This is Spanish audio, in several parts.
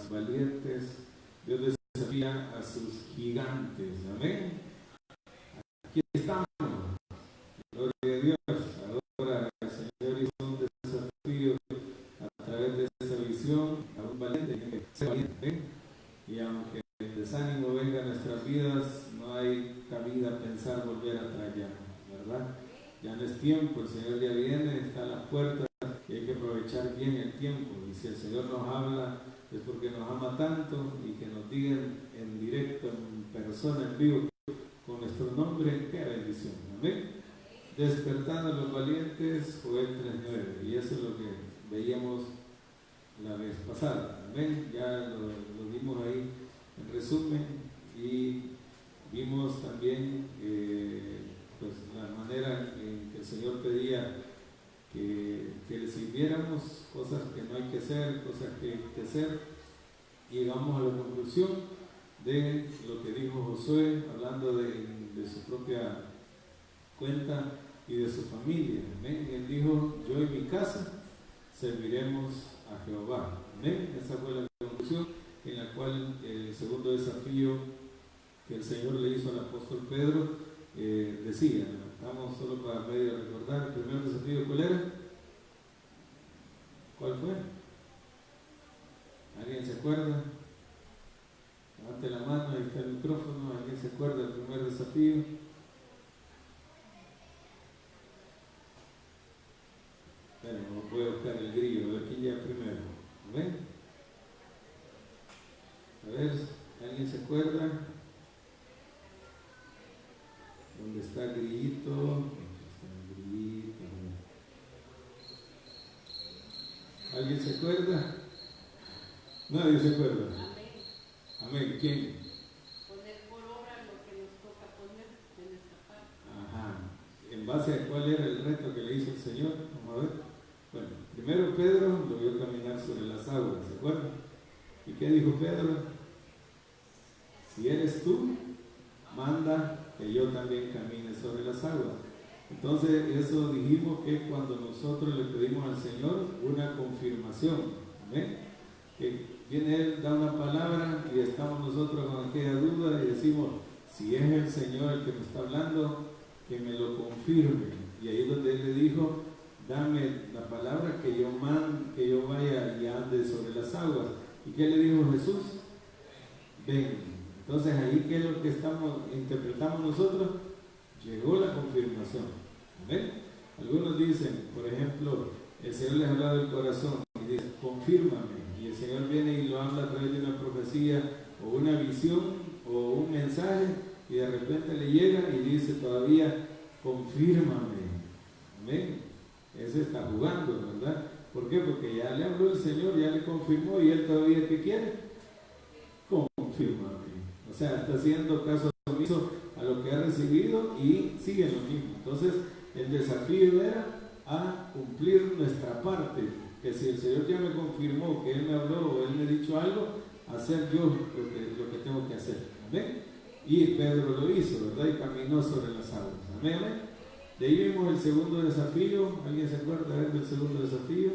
sus valientes, Dios desafía a sus gigantes. Amén. Aquí estamos. Gloria a Dios. Ahora el Señor hizo un desafío a través de esa visión a un valiente que sea valiente. Y aunque el desánimo venga a nuestras vidas, no hay cabida a pensar volver atrás ya, ¿verdad? Ya no es tiempo, el Señor ya viene, está a las puertas y hay que aprovechar bien el tiempo. Y si el Señor nos habla es porque nos ama tanto, y que nos digan en directo, en persona, en vivo, con nuestro nombre, qué bendición. Amén. Despertando a los valientes, Joel 3:9, y eso es lo que veíamos la vez pasada. Amén. Ya lo vimos ahí en resumen, y vimos también pues la manera en que el Señor pedía que le sirviéramos, cosas que no hay que hacer, cosas que hay que hacer. Y llegamos a la conclusión de lo que dijo Josué, hablando de su propia cuenta y de su familia. Amén. Él dijo: yo y mi casa serviremos a Jehová. Amén. Esa fue la conclusión en la cual el segundo desafío que el Señor le hizo al apóstol Pedro decía, estamos solo para medio recordar, el primer desafío, ¿cuál era? ¿Cuál fue? ¿Alguien se acuerda? Levante la mano, ahí está el micrófono. ¿Alguien se acuerda del primer desafío? Bueno, voy a buscar el grillo, a ver quién llega primero. ¿Ven? A ver, ¿alguien se acuerda? ¿Dónde está el grillito? Aquí está el grillito. ¿Alguien se acuerda? Nadie se acuerda. Amén. ¿Quién? Poner por obra lo que nos toca poner de nuestra parte. Ajá. ¿En base a cuál era el reto que le hizo el Señor? Vamos a ver. Bueno, primero Pedro lo vio caminar sobre las aguas, ¿se acuerdan? ¿Y qué dijo Pedro? Si eres tú, manda que yo también camine sobre las aguas. Entonces, eso dijimos que cuando nosotros le pedimos al Señor una confirmación, ¿amén? Que viene Él, da una palabra y estamos nosotros con aquella duda y decimos: si es el Señor el que me está hablando, que me lo confirme. Y ahí es donde Él le dijo: dame la palabra que yo vaya y ande sobre las aguas. ¿Y qué le dijo Jesús? Ven. Entonces ahí, ¿qué es lo que interpretamos nosotros? Llegó la confirmación. ¿Amén? Algunos dicen, por ejemplo, el Señor les habla del corazón y dice: confírmame. Y el Señor viene y lo habla a través de una profecía o una visión o un mensaje, y de repente le llega y dice todavía: confírmame. Amén. Ese está jugando, ¿verdad? ¿Por qué? Porque ya le habló el Señor, ya le confirmó, y él todavía, ¿qué quiere? Confírmame. O sea, está haciendo caso omiso a lo que ha recibido y sigue lo mismo. Entonces, el desafío era a cumplir nuestra parte, que si el Señor ya me confirmó que Él me habló o Él me ha dicho algo, hacer yo lo que tengo que hacer. Amén. Y Pedro lo hizo, ¿verdad? Y caminó sobre las aguas. Amén, amén. De ahí vimos el segundo desafío. ¿Alguien se acuerda del segundo desafío?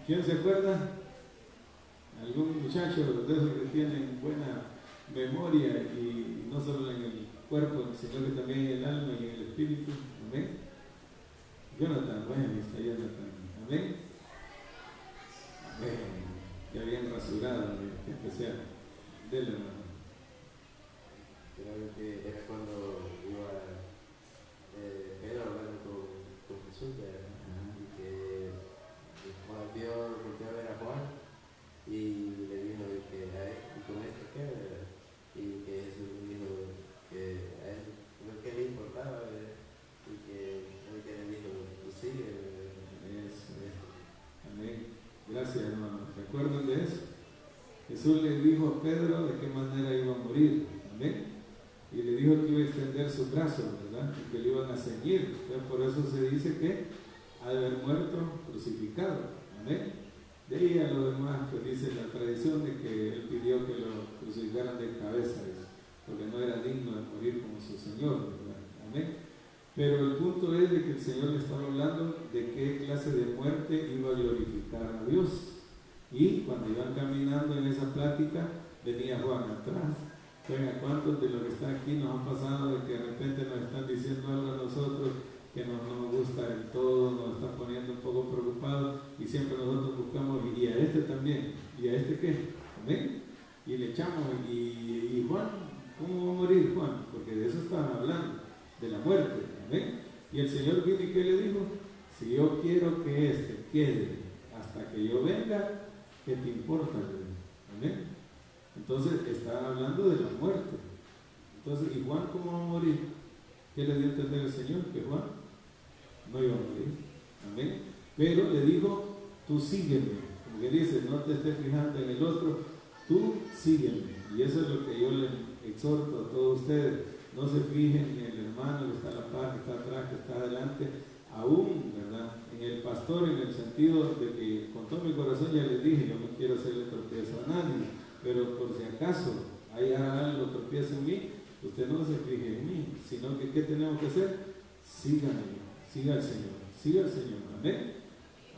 ¿Quién se acuerda? ¿Algún muchacho de esos que tienen buena memoria, y no solo en el cuerpo, sino que también en el alma y en el espíritu? Amén. Jonathan, bueno, está Jonathan. Amén. Amén. Ya bien rasurado, especial. Dele, hermano. Creo que era cuando iba Pedro hablando con Jesús, y que Juan volvió a ver a Juan y le dijo que a él, y con esto qué, y que Jesús le dijo que a él no que le importaba, y que le dijo: tú sigue. Amén. Gracias, hermano. ¿Recuerdan de eso? Jesús le dijo a Pedro de qué manera iba a morir. Amén. Y le dijo que iba a extender sus brazos, ¿verdad? Y que le iban a seguir. Entonces, por eso se dice que ha de haber muerto crucificado. Amén. De ahí a lo demás, pues dice la tradición de que él pidió que lo crucificaran de cabeza, porque no era digno de morir como su Señor, ¿verdad? Amén. Pero el punto es de que el Señor le estaba hablando de qué clase de muerte iba a glorificar a Dios. Y cuando iban caminando en esa plática, venía Juan atrás. Oiga, ¿cuántos de los que están aquí nos han pasado de que de repente nos están diciendo algo a nosotros que no nos gusta del todo, nos están poniendo un poco preocupados y siempre nosotros buscamos, y a este también, y a este qué? ¿Amén? Y le echamos, y Juan, ¿cómo va a morir Juan? Porque de eso estaban hablando, de la muerte, ¿amén? Y el Señor vino y ¿qué le dijo? Si yo quiero que este quede hasta que yo venga, ¿qué te importa? ¿Amén? Entonces está hablando de la muerte. Entonces, ¿y Juan cómo va a morir? ¿Qué le dio a entender el Señor? Que Juan no iba a morir. ¿Amén? Pero le dijo, tú sígueme. Como que dice, no te estés fijando en el otro, tú sígueme. Y eso es lo que yo les exhorto a todos ustedes. No se fijen en el hermano que está a la par, que está atrás, que está adelante, aún, ¿verdad? En el pastor, en el sentido de que con todo mi corazón ya les dije, yo no quiero hacerle tropiezo a nadie, pero por si acaso hay algo tropiezo en mí, usted no se fije en mí, sino que ¿qué tenemos que hacer? Síganme, siga al Señor, amén.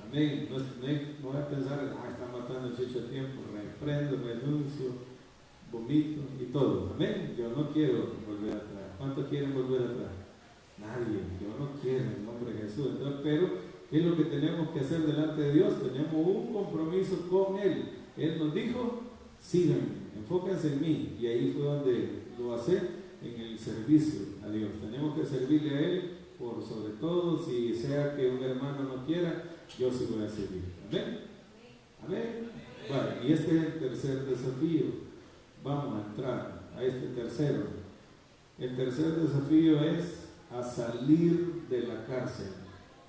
Amén. No voy a pensar, está matando el chicho a tiempo, reprendo, renuncio, vomito y todo, amén. Yo no quiero volver atrás. ¿Cuántos quieren volver atrás? Nadie, yo no quiero en el nombre de Jesús. Entonces, pero, ¿qué es lo que tenemos que hacer delante de Dios? Tenemos un compromiso con Él. Él nos dijo, síganme, enfóquense en mí. Y ahí fue donde lo hace en el servicio a Dios. Tenemos que servirle a Él por sobre todo, si sea que un hermano no quiera, yo sí voy a servir. Amén. Amén. Vale, y este es el tercer desafío. Vamos a entrar a este tercero. El tercer desafío es a salir de la cárcel.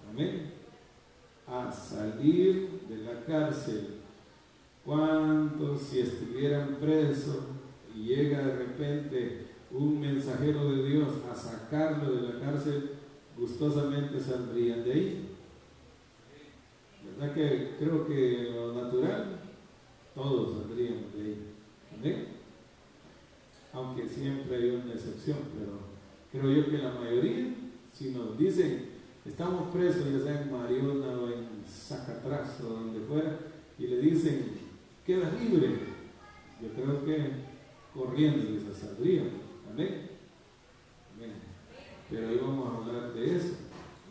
Amén. A salir de la cárcel. ¿Cuántos si estuvieran presos y llega de repente un mensajero de Dios a sacarlo de la cárcel, gustosamente saldrían de ahí? ¿Verdad que creo que lo natural, todos saldríamos de ahí? ¿Amén? Aunque siempre hay una excepción, pero creo yo que la mayoría, si nos dicen, estamos presos, ya sea en Mariona o en Zacatraz o donde fuera, y le dicen, quedas libre, yo creo que corriendo les saldríamos. Amén. Amén. Pero hoy vamos a hablar de eso.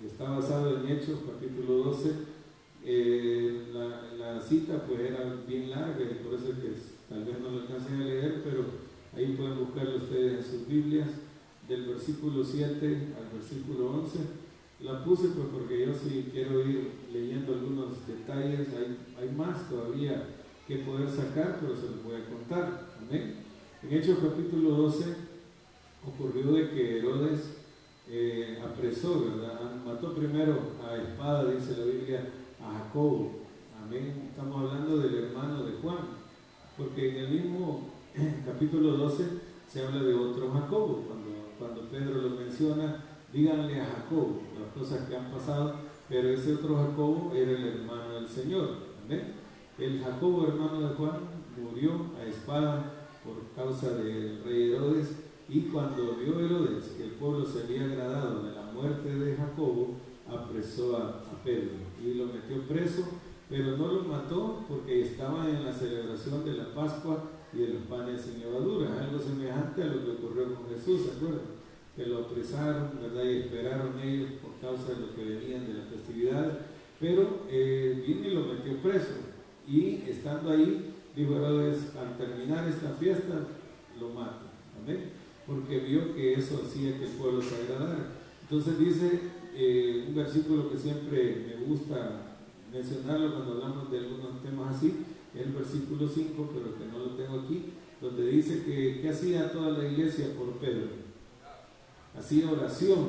Está basado en Hechos, capítulo 12. La cita pues era bien larga y por eso es que tal vez no lo alcancen a leer, pero ahí pueden buscarlo ustedes en sus Biblias, del versículo 7 al versículo 11. La puse pues porque yo sí quiero ir leyendo algunos detalles, hay más todavía que poder sacar, pero se los voy a contar. Amén. En Hechos capítulo 12 ocurrió de que Herodes apresó, ¿verdad? Mató primero a espada, dice la Biblia, a Jacobo. Amén. Estamos hablando del hermano de Juan, porque en el mismo capítulo 12 se habla de otro Jacobo. Cuando Pedro lo menciona, díganle a Jacobo las cosas que han pasado, pero ese otro Jacobo era el hermano del Señor. Amén. El Jacobo, hermano de Juan, murió a espada por causa del rey Herodes. Y cuando vio Herodes que el pueblo se había agradado de la muerte de Jacobo, apresó a Pedro y lo metió preso, pero no lo mató porque estaba en la celebración de la Pascua y de los panes sin levadura, algo semejante a lo que ocurrió con Jesús, ¿se acuerdan? Que lo apresaron, ¿verdad? Y esperaron ellos por causa de lo que venían de la festividad, pero vino y lo metió preso, y estando ahí, dijo Herodes, al terminar esta fiesta, lo mata. Amén. Porque vio que eso hacía que el pueblo se agradara. Entonces dice un versículo que siempre me gusta mencionarlo cuando hablamos de algunos temas así, es el versículo 5, pero que no lo tengo aquí, donde dice que hacía toda la iglesia por Pedro. Hacía oración,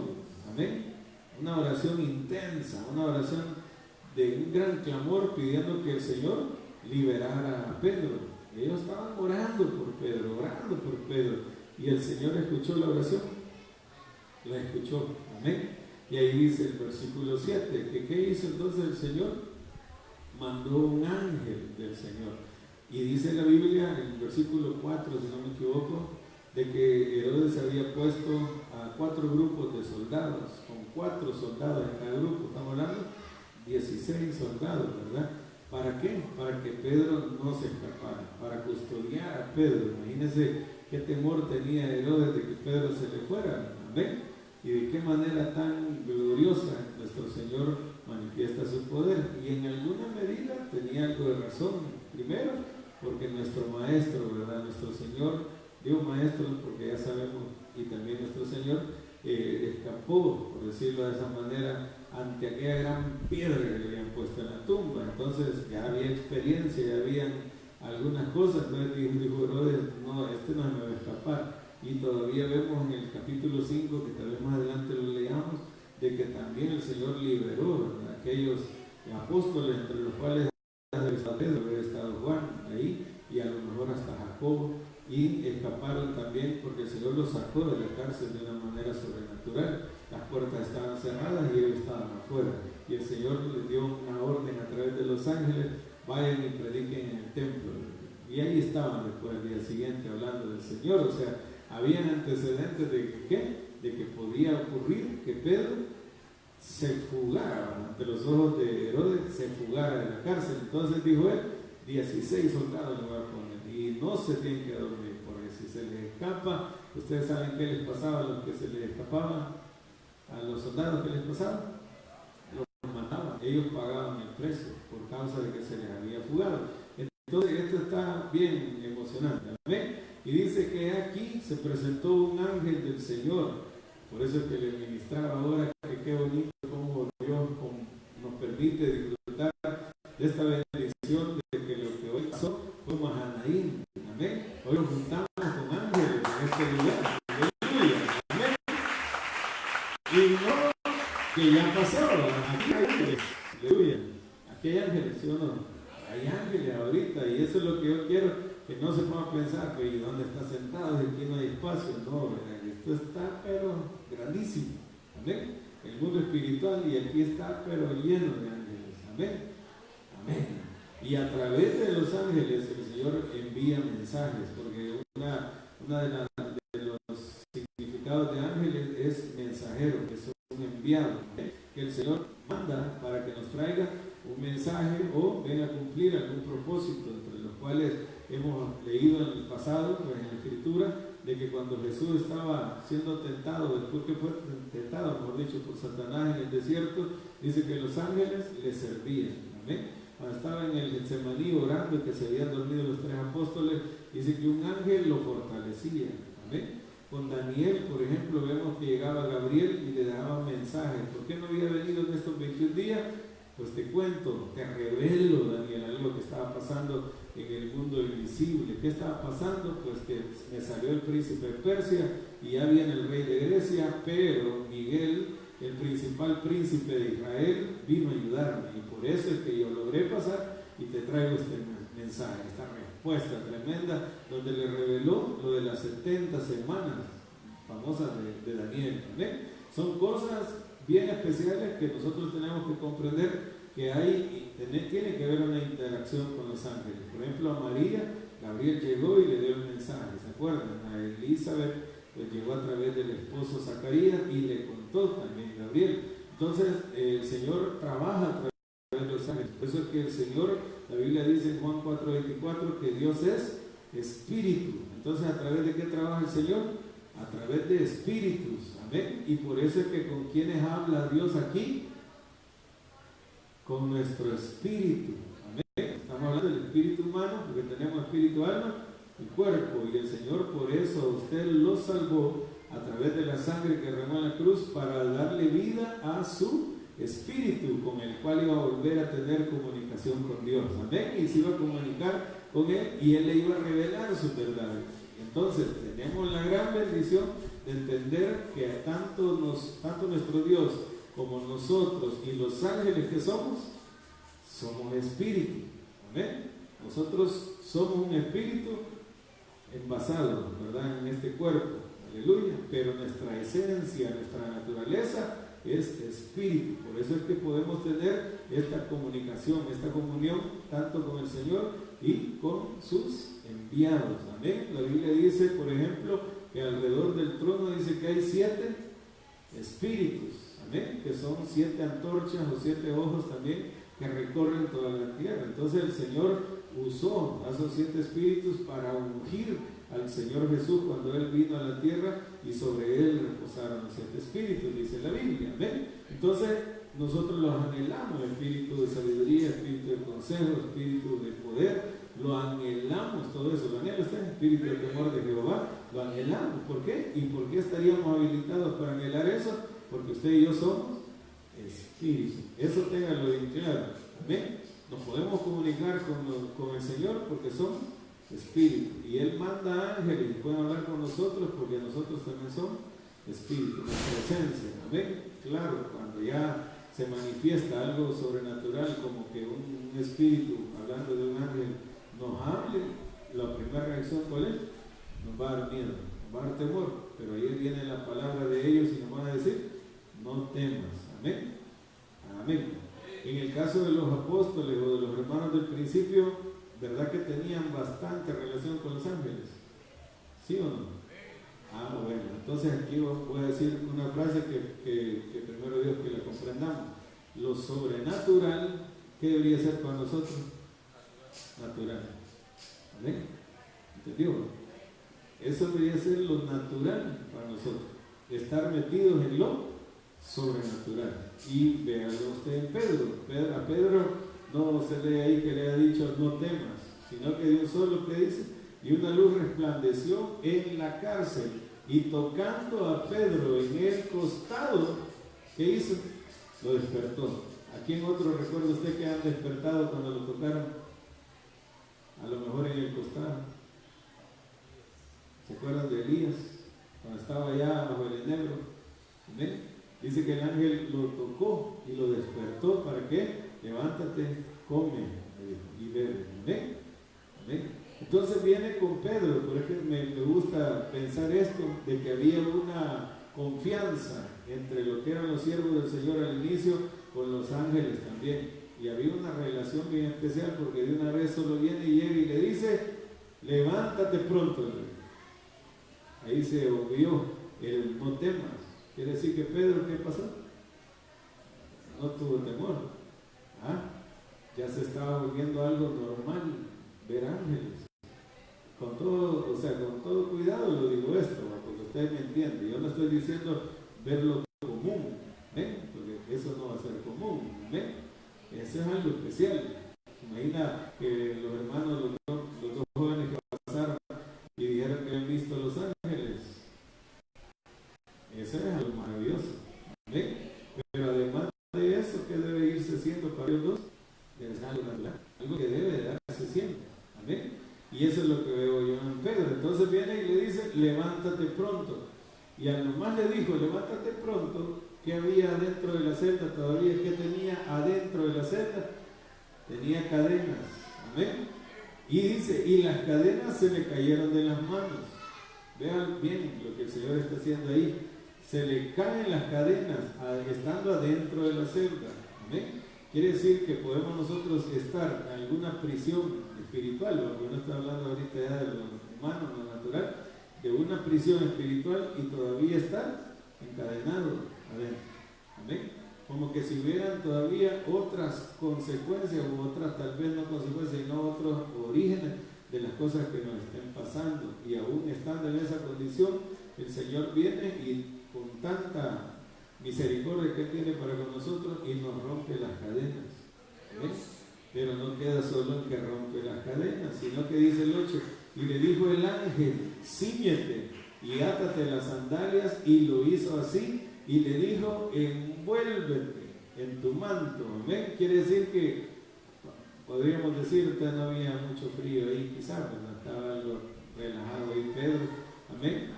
amén, una oración intensa, una oración de un gran clamor pidiendo que el Señor liberara a Pedro. Ellos estaban orando por Pedro, y el Señor escuchó la oración, la escuchó, amén. Y ahí dice el versículo 7, que ¿qué hizo entonces el Señor? Mandó un ángel del Señor. Y dice la Biblia, en el versículo 4, si no me equivoco, de que Herodes había puesto a 4 grupos de soldados, con 4 soldados en cada grupo, estamos hablando 16 soldados, ¿verdad? ¿Para qué? Para que Pedro no se escapara, para custodiar a Pedro. Imagínense qué temor tenía Herodes de que Pedro se le fuera, ¿amén? Y de qué manera tan gloriosa nuestro Señor manifiesta su poder. Y en alguna medida tenía algo de razón. Primero, porque nuestro Maestro, ¿verdad? Nuestro Señor, digo Maestro porque ya sabemos, y también nuestro Señor, escapó, por decirlo de esa manera, ante aquella gran piedra que le habían puesto en la tumba. Entonces ya había experiencia, ya habían algunas cosas. Entonces dijo Herodes, no, este no me va a escapar. Y todavía vemos en el capítulo 5, que tal vez más adelante lo leamos, de que también el Señor liberó, ¿verdad?, aquellos apóstoles, entre los cuales había estado Juan ahí, y a lo mejor hasta Jacobo, y escaparon también porque el Señor los sacó de la cárcel de una manera sobrenatural. Las puertas estaban cerradas y ellos estaban afuera, y el Señor les dio una orden a través de los ángeles: vayan y prediquen en el templo. Y ahí estaban después el día siguiente hablando del Señor. O sea, habían antecedentes de que, ¿qué?, de que podía ocurrir que Pedro se fugara ante los ojos de Herodes, se fugara de la cárcel. Entonces dijo él: 16 soldados le voy a poner, y no se tienen que dormir, porque si se les escapa, ustedes saben qué les pasaba a los que se les escapaban, a los soldados que les pasaba, los mataban, ellos pagaban el precio por causa de que se les había fugado. Entonces esto está bien emocionante, ¿amén? Y dice que aquí se presentó un ángel del Señor. Por eso es que le ministraba ahora, que qué bonito como Dios nos permite disfrutar de esta bendición, de que lo que hoy pasó fue Mahanaim. Amén. Hoy nos juntamos con ángeles en este lugar. Aleluya. Amén. Y no que ya pasó, aquí hay ángeles. Aleluya. Aquí hay ángeles, ¿sí o no? Hay ángeles ahorita, y eso es lo que yo quiero, que no se ponga a pensar, pues, ¿y dónde está sentado? Y aquí no hay espacio. No, esto está pero grandísimo. Amén. El mundo espiritual, y aquí está pero lleno de ángeles. Amén. Amén. Y a través de los ángeles el Señor envía mensajes, porque una de los significados de ángeles es mensajero, que es un enviado, ¿okay?, que el Señor manda para que nos traiga un mensaje o venga a cumplir algún propósito, entre los cuales hemos leído en el pasado, pues en la Escritura, de que cuando Jesús estaba siendo tentado, después que fue tentado, mejor dicho, por Satanás en el desierto, dice que los ángeles le servían. ¿Amén? Cuando estaba en el Getsemaní orando, que se habían dormido los 3 apóstoles, dice que un ángel lo fortalecía. ¿Amén? Con Daniel, por ejemplo, vemos que llegaba Gabriel y le daba mensajes. ¿Por qué no había venido en estos 21 días? Pues te cuento, te revelo, Daniel, algo que estaba pasando en el mundo invisible. ¿Qué estaba pasando? Pues que me salió el príncipe de Persia y ya viene el rey de Grecia, pero Miguel, el principal príncipe de Israel, vino a ayudarme, y por eso es que yo logré pasar y te traigo este mensaje, esta respuesta tremenda, donde le reveló lo de las 70 semanas famosas de Daniel. ¿Ven? Son cosas bien especiales que nosotros tenemos que comprender, que hay, tiene que haber una interacción con los ángeles. Por ejemplo, a María, Gabriel llegó y le dio el mensaje, ¿se acuerdan? A Elizabeth, pues llegó a través del esposo Zacarías y le contó también Gabriel. Entonces, el Señor trabaja a través de los ángeles. Por eso es que el Señor, la Biblia dice en Juan 4:24, que Dios es espíritu. Entonces, ¿a través de qué trabaja el Señor? A través de espíritus. Amén. Y por eso es que con quienes habla Dios aquí, con nuestro espíritu. Amén. Estamos hablando del espíritu humano, porque tenemos espíritu, alma y cuerpo, y el Señor por eso usted lo salvó a través de la sangre que derramó en la cruz, para darle vida a su espíritu, con el cual iba a volver a tener comunicación con Dios. Amén. Y se iba a comunicar con Él, y Él le iba a revelar sus verdades. Entonces tenemos la gran bendición de entender que tanto nuestro Dios como nosotros y los ángeles que somos espíritu. Amén. Nosotros somos un espíritu envasado, ¿verdad?, en este cuerpo. Aleluya. Pero nuestra esencia, nuestra naturaleza es espíritu. Por eso es que podemos tener esta comunicación, esta comunión, tanto con el Señor y con sus enviados. Amén. La Biblia dice, por ejemplo, que alrededor del trono dice que hay 7 espíritus, amén, que son 7 antorchas o 7 ojos también que recorren toda la tierra. Entonces el Señor usó a esos 7 espíritus para ungir al Señor Jesús cuando Él vino a la tierra, y sobre Él reposaron los 7 espíritus, dice la Biblia, amén. Entonces nosotros los anhelamos, espíritu de sabiduría, espíritu de consejo, espíritu de poder, lo anhelamos, todo eso, lo anhela usted, espíritu de temor de Jehová, lo anhelamos. ¿Por qué? ¿Y por qué estaríamos habilitados para anhelar eso? Porque usted y yo somos espíritu. Eso téngalo bien claro, amén. Nos podemos comunicar con el Señor porque somos espíritu, y Él manda ángeles y pueden hablar con nosotros porque nosotros también somos espíritu, nuestra presencia, amén. Claro, cuando ya se manifiesta algo sobrenatural, como que un espíritu hablando de un ángel nos hable, la primera reacción ¿cuál es? Nos va a dar miedo, nos va a dar temor, pero ahí viene la palabra de ellos y nos van a decir, no temas, amén, amén. En el caso de los apóstoles o de los hermanos del principio, ¿verdad que tenían bastante relación con los ángeles? ¿Sí o no? Ah, bueno, entonces aquí voy a decir una frase que primero Dios que la comprendamos. Lo sobrenatural, ¿qué debería ser para nosotros? Natural. ¿Amén? ¿Entendió? Eso debería ser lo natural para nosotros. Estar metidos en lo sobrenatural. Y véanlo usted en Pedro. A Pedro no se lee ahí que le ha dicho no temas, sino que de un solo que dice, y una luz resplandeció en la cárcel, y tocando a Pedro en el costado, ¿qué hizo? Lo despertó. ¿A quién otro recuerda usted que han despertado cuando lo tocaron? A lo mejor en el costado. ¿Se acuerdan de Elías? Cuando estaba allá bajo el enebro. ¿Amén? Dice que el ángel lo tocó y lo despertó. ¿Para qué? Levántate, come y bebe. ¿Amén? ¿Amén? Entonces viene con Pedro, por ejemplo, me gusta pensar esto, de que había una confianza entre lo que eran los siervos del Señor al inicio con los ángeles también, y había una relación bien especial, porque de una vez solo viene y llega y le dice, levántate pronto. Ahí se obvió el no temas. Quiere decir que Pedro, ¿qué pasó? No tuvo temor. Ya se estaba volviendo algo normal ver ángeles. Con todo cuidado lo digo esto, porque usted me entiende. Yo no estoy diciendo verlo común, ¿eh? Porque eso no va a ser común, ¿eh? Eso es algo especial. Imagina que los hermanos, los dos jóvenes que pasaron y dijeron que han visto a los ángeles. Eso es algo maravilloso, ¿eh? Pero además de eso, ¿qué debe irse siendo para ellos dos? Debe ser algo natural, algo que debe de darse siempre, ¿amén? Y eso es lo que veo yo en Pedro. Entonces viene y le dice, levántate pronto. Y a lo más le dijo, levántate pronto. ¿Qué había adentro de la celda todavía? ¿Qué tenía adentro de la celda? Tenía cadenas. Amén. Y dice, y las cadenas se le cayeron de las manos. Vean bien lo que el Señor está haciendo ahí. Se le caen las cadenas estando adentro de la celda. Amén. Quiere decir que podemos nosotros estar en alguna prisión espiritual, porque no está hablando ahorita ya de lo humano, lo natural, de una prisión espiritual y todavía estar encadenado adentro. Amén. Como que si hubieran todavía otras consecuencias, u otras tal vez no consecuencias, sino otros orígenes de las cosas que nos estén pasando. Y aún estando en esa condición, el Señor viene y con tanta misericordia que Él tiene para con nosotros y nos rompe las cadenas. ¿Amén? Pero no queda solo en que rompe las cadenas, sino que dice el 8, y le dijo el ángel, cíñete y átate las sandalias, y lo hizo así, y le dijo, envuélvete en tu manto. Amén. Quiere decir que, podríamos decir, que no había mucho frío ahí, quizás, ¿verdad? Estaba algo relajado ahí Pedro. Amén.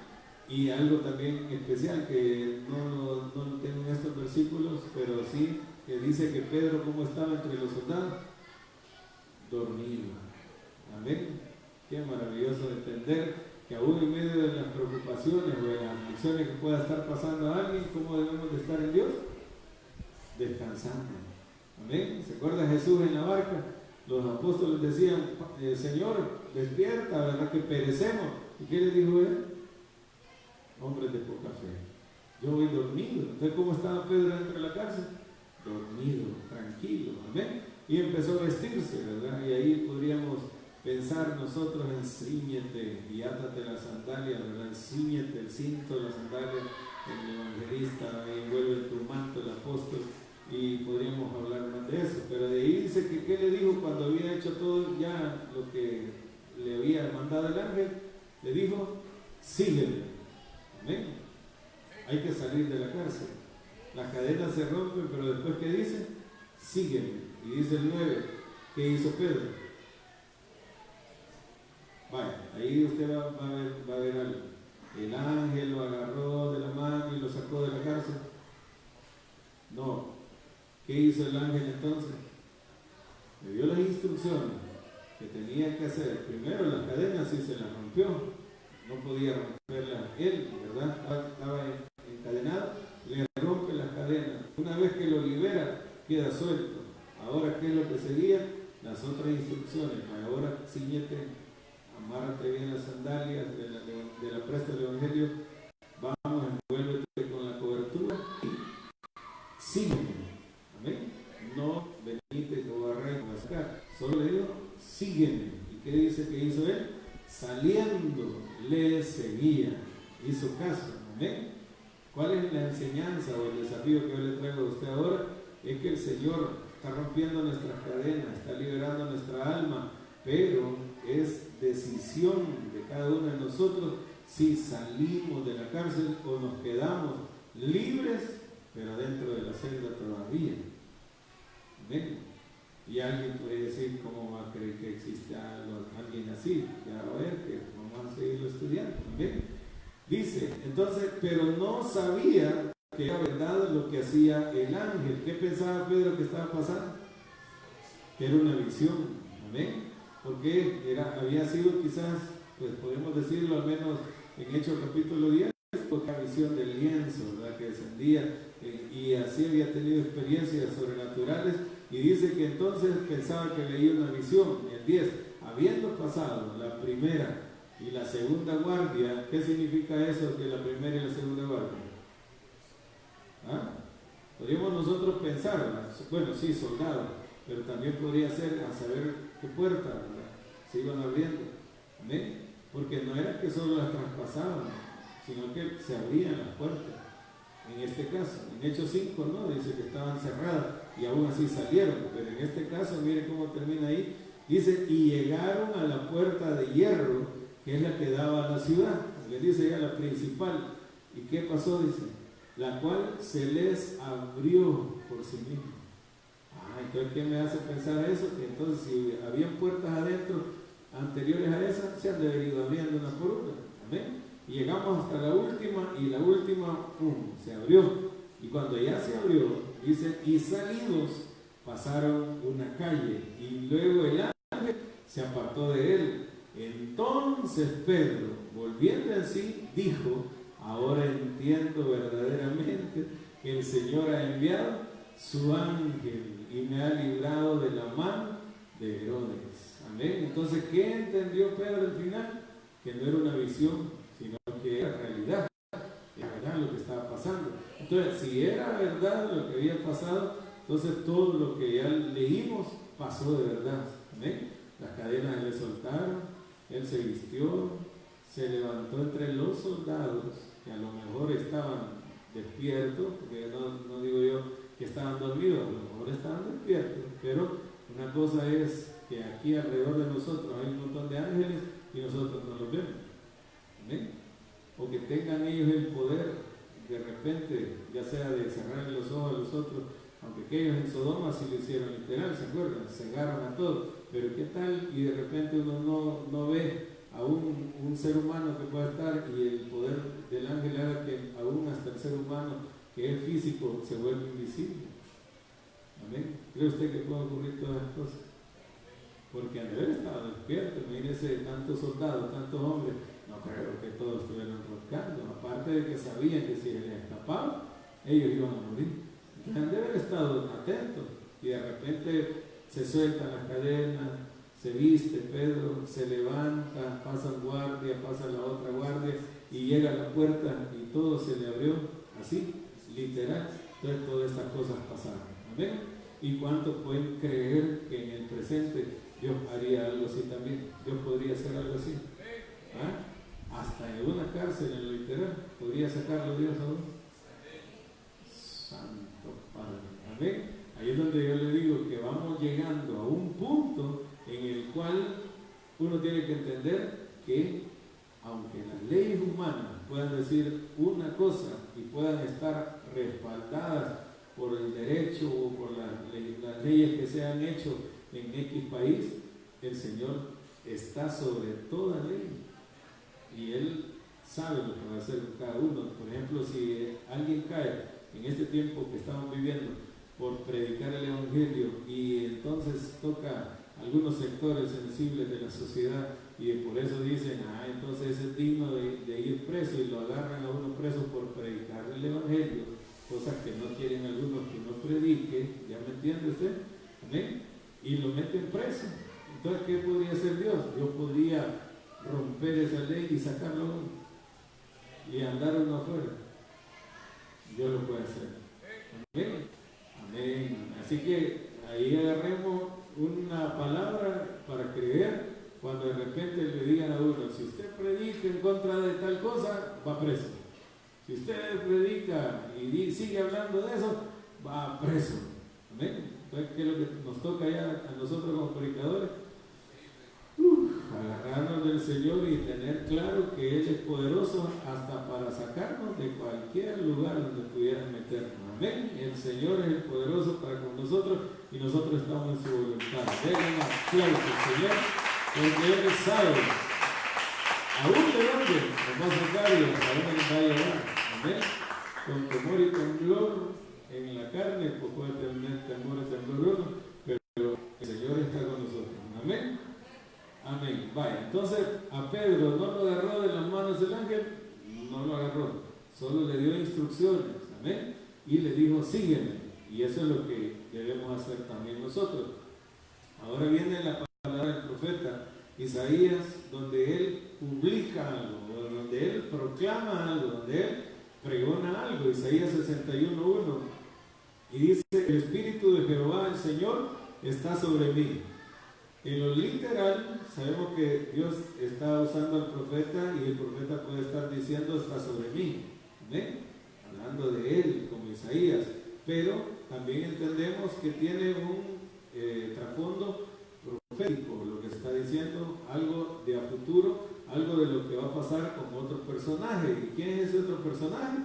Y algo también especial que no tengo en estos versículos, pero sí que dice que Pedro, ¿cómo estaba entre los soldados? Dormido. Amén. Qué maravilloso entender que aún en medio de las preocupaciones o de las aflicciones que pueda estar pasando a alguien, ¿cómo debemos de estar en Dios? Descansando. Amén. ¿Se acuerda Jesús en la barca? Los apóstoles decían, Señor, despierta, ¿verdad? Que perecemos. ¿Y qué le dijo Él? hombres de poca fe. Yo voy dormido. Entonces, ¿cómo estaba Pedro dentro de la cárcel? Dormido, tranquilo, amén. Y empezó a vestirse, ¿verdad? Y ahí podríamos pensar nosotros en cíñete y átate la sandalia, ¿verdad? Cíñete el cinto de la sandalia, el evangelista, y envuelve tu manto el apóstol, y podríamos hablar más de eso. Pero de ahí dice que ¿qué le dijo cuando había hecho todo ya lo que le había mandado el ángel? Le dijo, sígueme, amén. Hay que salir de la cárcel. Las cadenas se rompen, pero después ¿qué dice? Sígueme. Y dice el 9, ¿qué hizo Pedro? Vaya, ahí usted va a ver algo. El ángel lo agarró de la mano y lo sacó de la cárcel. No. ¿Qué hizo el ángel entonces? Le dio las instrucciones que tenía que hacer. Primero las cadenas sí se las rompió. No podía romperlas él, ¿verdad? Estaba encadenado. Le rompe las cadenas. Una vez que lo libera, queda suelto. Ahora, ¿qué es lo que seguía? Las otras instrucciones. Ahora, ciñete, amárrate bien las sandalias de la presta del Evangelio. Vamos, envuélvete con la cobertura y sígueme. Amén. No venite como arreglo a sacar. Solo le digo, sígueme. ¿Y qué dice que hizo él? Saliendo, le seguía. Hizo caso. Amén. ¿Cuál es la enseñanza o el desafío que yo le traigo a usted ahora? Es que el Señor está rompiendo nuestras cadenas, está liberando nuestra alma, pero es decisión de cada uno de nosotros si salimos de la cárcel o nos quedamos libres, pero dentro de la celda todavía. ¿Ven? Y alguien puede decir, ¿cómo va a creer que existe alguien así? Ya va a ver que vamos a seguirlo estudiando. ¿Ven? Dice, entonces, pero no sabía que era verdad lo que hacía el ángel. ¿Qué pensaba Pedro que estaba pasando? Que era una visión. Amén. Porque había sido quizás, pues podemos decirlo al menos en Hechos capítulo 10, la visión del lienzo, ¿verdad? Que descendía y así había tenido experiencias sobrenaturales. Y dice que entonces pensaba que leía una visión. El 10, habiendo pasado la primera y la segunda guardia, ¿qué significa eso de la primera y la segunda guardia? ¿Ah? Podríamos nosotros pensar, ¿verdad? Bueno, sí, soldados, pero también podría ser a saber qué puerta, ¿verdad? Se iban abriendo. ¿Amén? Porque no era que solo las traspasaban, sino que se abrían las puertas. En este caso, en Hechos 5, ¿no? Dice que estaban cerradas y aún así salieron, pero en este caso, mire cómo termina ahí. Dice, y llegaron a la puerta de hierro, que es la que daba a la ciudad, le dice ya la principal. ¿Y qué pasó? Dice, la cual se les abrió por sí misma. Entonces, ¿qué me hace pensar eso? Que entonces, si habían puertas adentro anteriores a esas, se han de haber ido abriendo una por una. Amén. Y llegamos hasta la última, y la última, ¡pum!, se abrió. Y cuando ya se abrió, dice, y salidos, pasaron una calle, y luego el ángel se apartó de él. Entonces Pedro, volviendo en sí, dijo, ahora entiendo verdaderamente que el Señor ha enviado su ángel y me ha librado de la mano de Herodes. Amén. Entonces, ¿qué entendió Pedro al final? Que no era una visión, sino que era realidad. Era verdad lo que estaba pasando. Entonces, si era verdad lo que había pasado, entonces todo lo que ya leímos pasó de verdad. Amén. Las cadenas le soltaron, él se vistió, se levantó entre los soldados, que a lo mejor estaban despiertos, porque no digo yo que estaban dormidos, a lo mejor estaban despiertos, pero una cosa es que aquí alrededor de nosotros hay un montón de ángeles y nosotros no los vemos. ¿Amén? O que tengan ellos el poder de repente, ya sea de cerrar los ojos a los otros, aunque aquellos en Sodoma sí lo hicieron literal, ¿se acuerdan? Cegaron a todos, pero ¿qué tal? Y de repente uno no ve a un ser humano que pueda estar y el poder del ángel haga que aún hasta el ser humano que es físico se vuelve invisible. ¿Amén? ¿Cree usted que puede ocurrir todas las cosas? Porque al haber estado despierto, imagínense tantos soldados, tantos hombres, no creo que todos estuvieran roncando, aparte de que sabían que si les escapaban, ellos iban a morir. Entonces han de haber estado atentos y de repente se sueltan las cadenas, Se viste Pedro, se levanta, pasa un guardia, pasa la otra guardia y llega a la puerta y todo se le abrió, así, literal. Entonces todas estas cosas pasaron. Amén. ¿Y cuántos pueden creer que en el presente Dios haría algo así también? Dios podría hacer algo así. ¿Ah? Hasta en una cárcel, en lo literal, podría sacarlo Dios a uno. Santo Padre. Amén. Ahí es donde yo le digo que vamos llegando a un punto en el cual uno tiene que entender que aunque las leyes humanas puedan decir una cosa y puedan estar respaldadas por el derecho o por las leyes que se han hecho en X país, el Señor está sobre toda ley y Él sabe lo que va a hacer cada uno. Por ejemplo, si alguien cae en este tiempo que estamos viviendo por predicar el Evangelio y entonces toca algunos sectores sensibles de la sociedad y por eso dicen, entonces es digno de ir preso y lo agarran a uno preso por predicar el Evangelio, cosas que no quieren algunos que no predique, ¿ya me entiende usted? ¿Amén? Y lo meten preso. Entonces, ¿qué podría hacer Dios? Dios podría romper esa ley y sacarlo a uno y andar uno afuera. Dios lo puede hacer. Amén. Amén. Así que ahí agarremos una palabra para creer cuando de repente le digan a uno, si usted predica en contra de tal cosa, va preso. Si usted predica y sigue hablando de eso, va preso. Amén. Entonces, ¿qué es lo que nos toca ya a nosotros como predicadores? Agarrarnos del Señor y tener claro que Él es poderoso hasta para sacarnos de cualquier lugar donde pudieran meternos. Amén. El Señor es el poderoso para con nosotros y nosotros estamos en su voluntad. Denle un aplauso al Señor, porque Él sabe aún de dónde nos va a sacar y hasta dónde nos va a llevar. Amén. Con temor y temblor en la carne, pues puede tener temor y temblor uno, pero el Señor está con nosotros. Amén. Amén. Vaya, entonces a Pedro no lo agarró de las manos del ángel, no lo agarró, solo le dio instrucciones. Amén. Y le dijo, sígueme. Y eso es lo que debemos hacer también nosotros. Ahora viene la palabra del profeta Isaías, donde él publica algo, donde él proclama algo, donde él pregona algo. Isaías 61:1. Y dice, el Espíritu de Jehová, el Señor, está sobre mí. En lo literal, sabemos que Dios está usando al profeta y el profeta puede estar diciendo, está sobre mí. ¿Amén? Hablando de él, como Isaías. Pero también entendemos que tiene un trasfondo profético, lo que se está diciendo, algo de a futuro, algo de lo que va a pasar con otro personaje. ¿Y quién es ese otro personaje?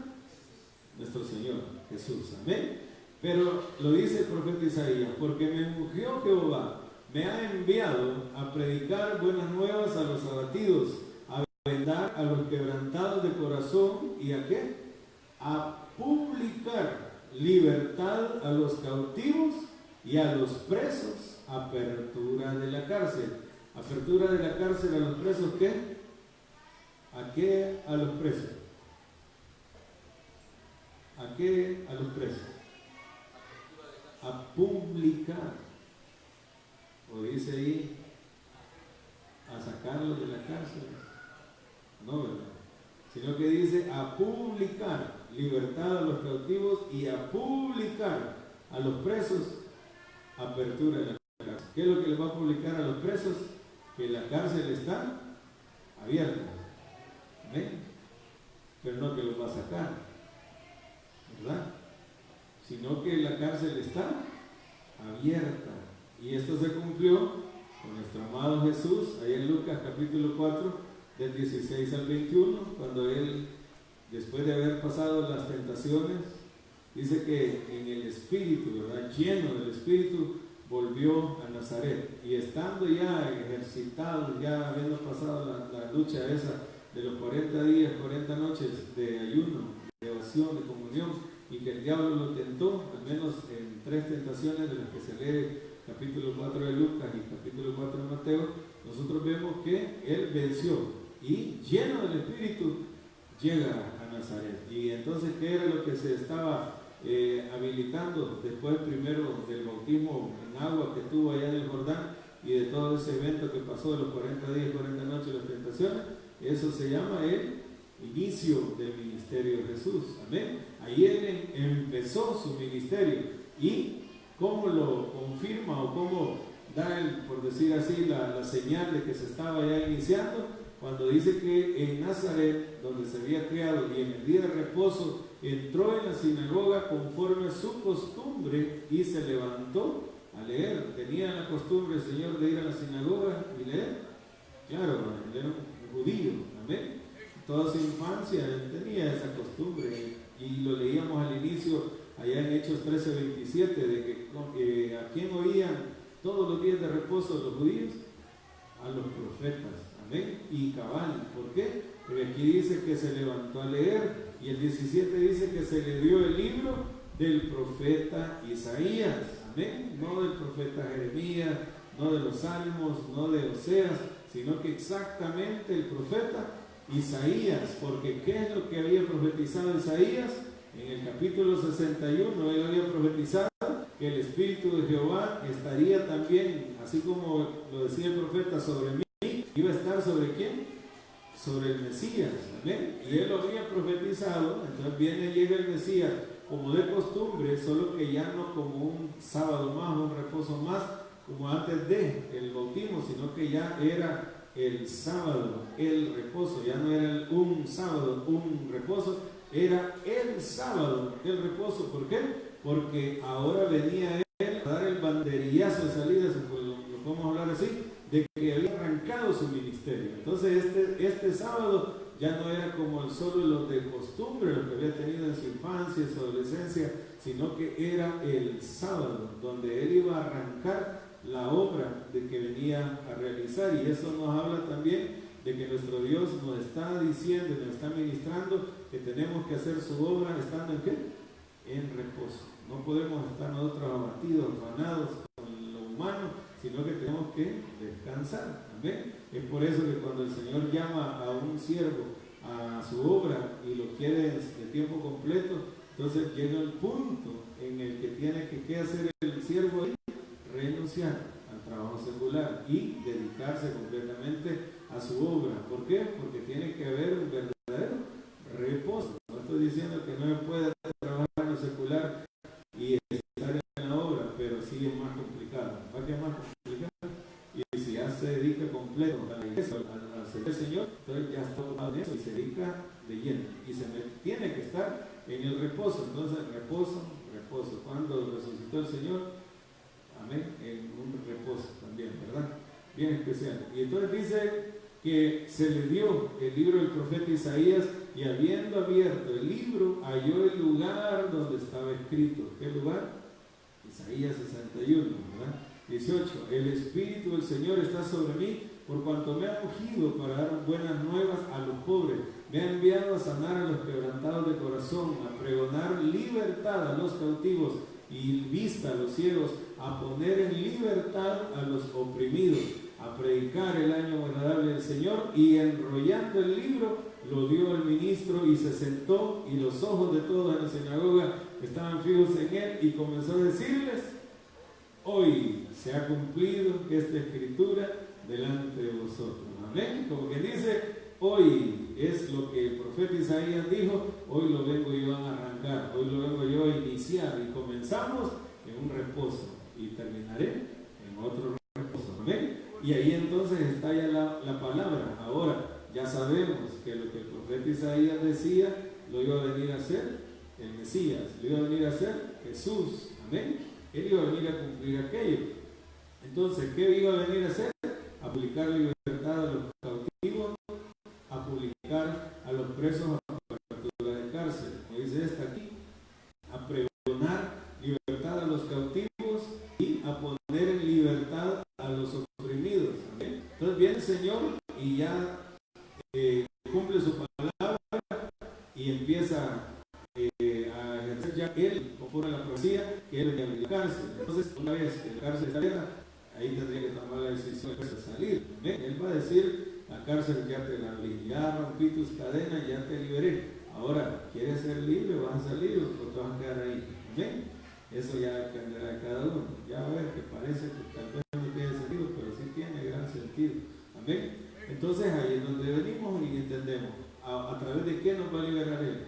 Nuestro Señor Jesús. Amén. Pero lo dice el profeta Isaías, porque me ungió Jehová, me ha enviado a predicar buenas nuevas a los abatidos, a vendar a los quebrantados de corazón y a qué? A publicar libertad a los cautivos y a los presos, apertura de la cárcel. Apertura de la cárcel a los presos, ¿qué? ¿A qué? A los presos. ¿A qué? A los presos. A publicar. O dice ahí, a sacarlos de la cárcel. No, ¿verdad? Sino que dice a publicar libertad a los cautivos y a publicar a los presos apertura de la cárcel. ¿Qué es lo que les va a publicar a los presos? Que la cárcel está abierta. ¿Amén? Pero no que los va a sacar, ¿verdad? Sino que la cárcel está abierta. Y esto se cumplió con nuestro amado Jesús, ahí en Lucas capítulo 4, del 16 al 21, cuando Él, después de haber pasado las tentaciones, dice que en el Espíritu, ¿verdad? Lleno del Espíritu, volvió a Nazaret. Y estando ya ejercitado, ya habiendo pasado la lucha esa de los 40 días, 40 noches de ayuno, de oración, de comunión, y que el diablo lo tentó, al menos en 3 tentaciones de las que se lee capítulo 4 de Lucas y capítulo 4 de Mateo, nosotros vemos que Él venció y lleno del Espíritu llega a Nazaret. Y entonces, ¿qué era lo que se estaba habilitando después primero del bautismo en agua que tuvo allá en el Jordán? y de todo ese evento que pasó de los 40 días, 40 noches y las tentaciones. Eso se llama el inicio del ministerio de Jesús. Amén. Ahí Él empezó su ministerio. ¿Y cómo lo confirma o cómo da, por decir así, la señal de que se estaba ya iniciando? Cuando dice que en Nazaret, donde se había criado, y en el día de reposo entró en la sinagoga conforme a su costumbre y se levantó a leer. ¿Tenía la costumbre el Señor de ir a la sinagoga y leer? Claro, él era un judío. Amén. Toda su infancia él tenía esa costumbre, y lo leíamos al inicio allá en Hechos 13:27, de que ¿a quién oían todos los días de reposo los judíos? A los profetas. Amén. Y cabal, ¿por qué? Porque aquí dice que se levantó a leer, y el 17 dice que se le dio el libro del profeta Isaías. Amén. No del profeta Jeremías, no de los Salmos, no de Oseas, sino que exactamente el profeta Isaías. Porque ¿qué es lo que había profetizado Isaías? En el capítulo 61 él había profetizado que el Espíritu de Jehová estaría también, así como lo decía el profeta, sobre mí. ¿Iba a estar sobre quién? Sobre el Mesías. Amén. Y él lo había profetizado. Entonces llega el Mesías como de costumbre, solo que ya no como un sábado más, un reposo más, como antes del bautismo, sino que ya era el sábado, el reposo. Ya no era un sábado, un reposo, era el sábado, el reposo. ¿Por qué? Porque ahora venía él a dar el banderillazo de salida, si lo podemos hablar así, de que había arrancado su ministerio. Entonces este sábado ya no era como solo los de costumbre, lo que había tenido en su infancia, en su adolescencia, sino que era el sábado donde él iba a arrancar la obra de que venía a realizar. Y eso nos habla también de que nuestro Dios nos está diciendo, nos está ministrando que tenemos que hacer su obra estando ¿en qué? En reposo. No podemos estar nosotros abatidos, afanados con lo humano, sino que tenemos que descansar. Amén. Es por eso que cuando el Señor llama a un siervo a su obra y lo quiere de tiempo completo, entonces llega el punto en el que tiene que hacer el siervo ahí, renunciar al trabajo secular y dedicarse completamente a su obra. ¿Por qué? Porque tiene que haber un verdadero reposo. No estoy diciendo que no se puede trabajar en lo secular y estar en la obra, pero sí es más complicado. ¿Para qué es más complicado? Y si ya se dedica completo a la iglesia, al servir al Señor, entonces ya está ocupado en eso y se dedica de lleno. Y tiene que estar en el reposo. Entonces, reposo. Cuando resucitó el Señor, amén, en un reposo también, ¿verdad? Bien especial. Y entonces dice que se le dio el libro del profeta Isaías, y habiendo abierto el libro, halló el lugar donde estaba escrito. ¿Qué lugar? Isaías 61, ¿verdad? 18. El Espíritu del Señor está sobre mí, por cuanto me ha ungido para dar buenas nuevas a los pobres. Me ha enviado a sanar a los quebrantados de corazón, a pregonar libertad a los cautivos y vista a los ciegos, a poner en libertad a los oprimidos, a predicar el año agradable del Señor. Y enrollando el libro, lo dio al ministro y se sentó, y los ojos de todos en la sinagoga estaban fijos en él, y comenzó a decirles: hoy se ha cumplido esta escritura delante de vosotros. Amén. Como que dice, hoy es lo que el profeta Isaías dijo, hoy lo vengo yo a arrancar, hoy lo vengo yo a iniciar, y comenzamos en un reposo y terminaré en otro reposo. Amén. Y ahí entonces está ya la palabra. Ahora ya sabemos que lo que el profeta Isaías decía lo iba a venir a hacer el Mesías, lo iba a venir a hacer Jesús. Amén. Él iba a venir a cumplir aquello. Entonces, ¿qué iba a venir a hacer? A publicar libertad a los cautivos, a publicar a los presos a apertura de cárcel. Como dice esta aquí, a pregonar libertad a los cautivos y a poner en libertad a los oprimidos. ¿Amén? Entonces viene el Señor y ya cumple su palabra y empieza a ejercer ya él, conforme a la profecía, que él venía a abrir la cárcel. Entonces, una vez que la cárcel está abierta, ahí tendría que tomar la decisión de salir. ¿Amén? Él va a decir: la cárcel ya te la abrí, ya rompí tus cadenas, ya te liberé. Ahora, ¿quieres ser libre? ¿Vas a salir o te vas a quedar ahí? ¿Amén? Eso ya dependerá de cada uno. Ya a ver, que parece que tal vez no tiene sentido, pero sí convertido. Amén. Entonces ahí es donde venimos y entendemos a través de qué nos va a liberar Él.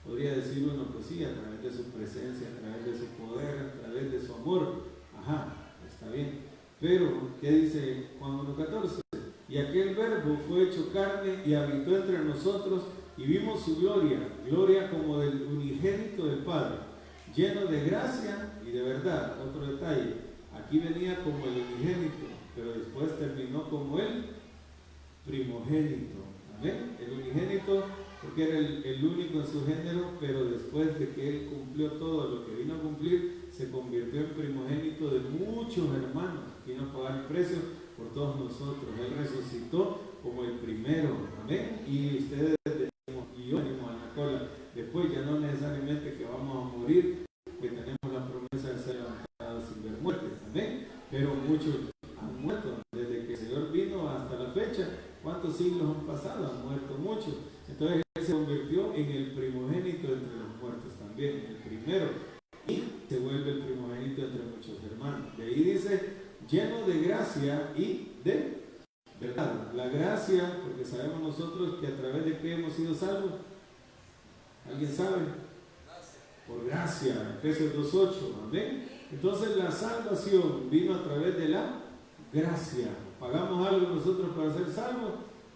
Podría decir uno, pues sí, a través de su presencia, a través de su poder, a través de su amor. Ajá, está bien. Pero, ¿qué dice Juan 1:14? Y aquel verbo fue hecho carne y habitó entre nosotros y vimos su gloria, gloria como del unigénito del Padre, lleno de gracia y de verdad. Otro detalle, aquí venía como el unigénito, pero después terminó como el primogénito. Amén. El unigénito porque era el único en su género, pero después de que Él cumplió todo lo que vino a cumplir, se convirtió en primogénito de muchos hermanos. Vino a pagar el precio por todos nosotros. Él resucitó como el primero. Amén. Y ustedes y yo venimos a la cola. Después ya no necesariamente que vamos a morir, que tenemos la promesa de ser levantados sin ver muerte. Amén. Pero muchos han muerto desde que el Señor vino hasta la fecha. ¿Cuántos siglos han pasado? Han muerto muchos. Entonces Él se convirtió en el primogénito entre los muertos también, el primero. Y se vuelve el primogénito entre muchos hermanos. De ahí dice, lleno de gracia y de verdad. La gracia, porque sabemos nosotros que a través de qué hemos sido salvos. ¿Alguien sabe? Por gracia, Efesios 2:8. Amén. Entonces la salvación vino a través de la gracia. ¿Pagamos algo nosotros para ser salvos?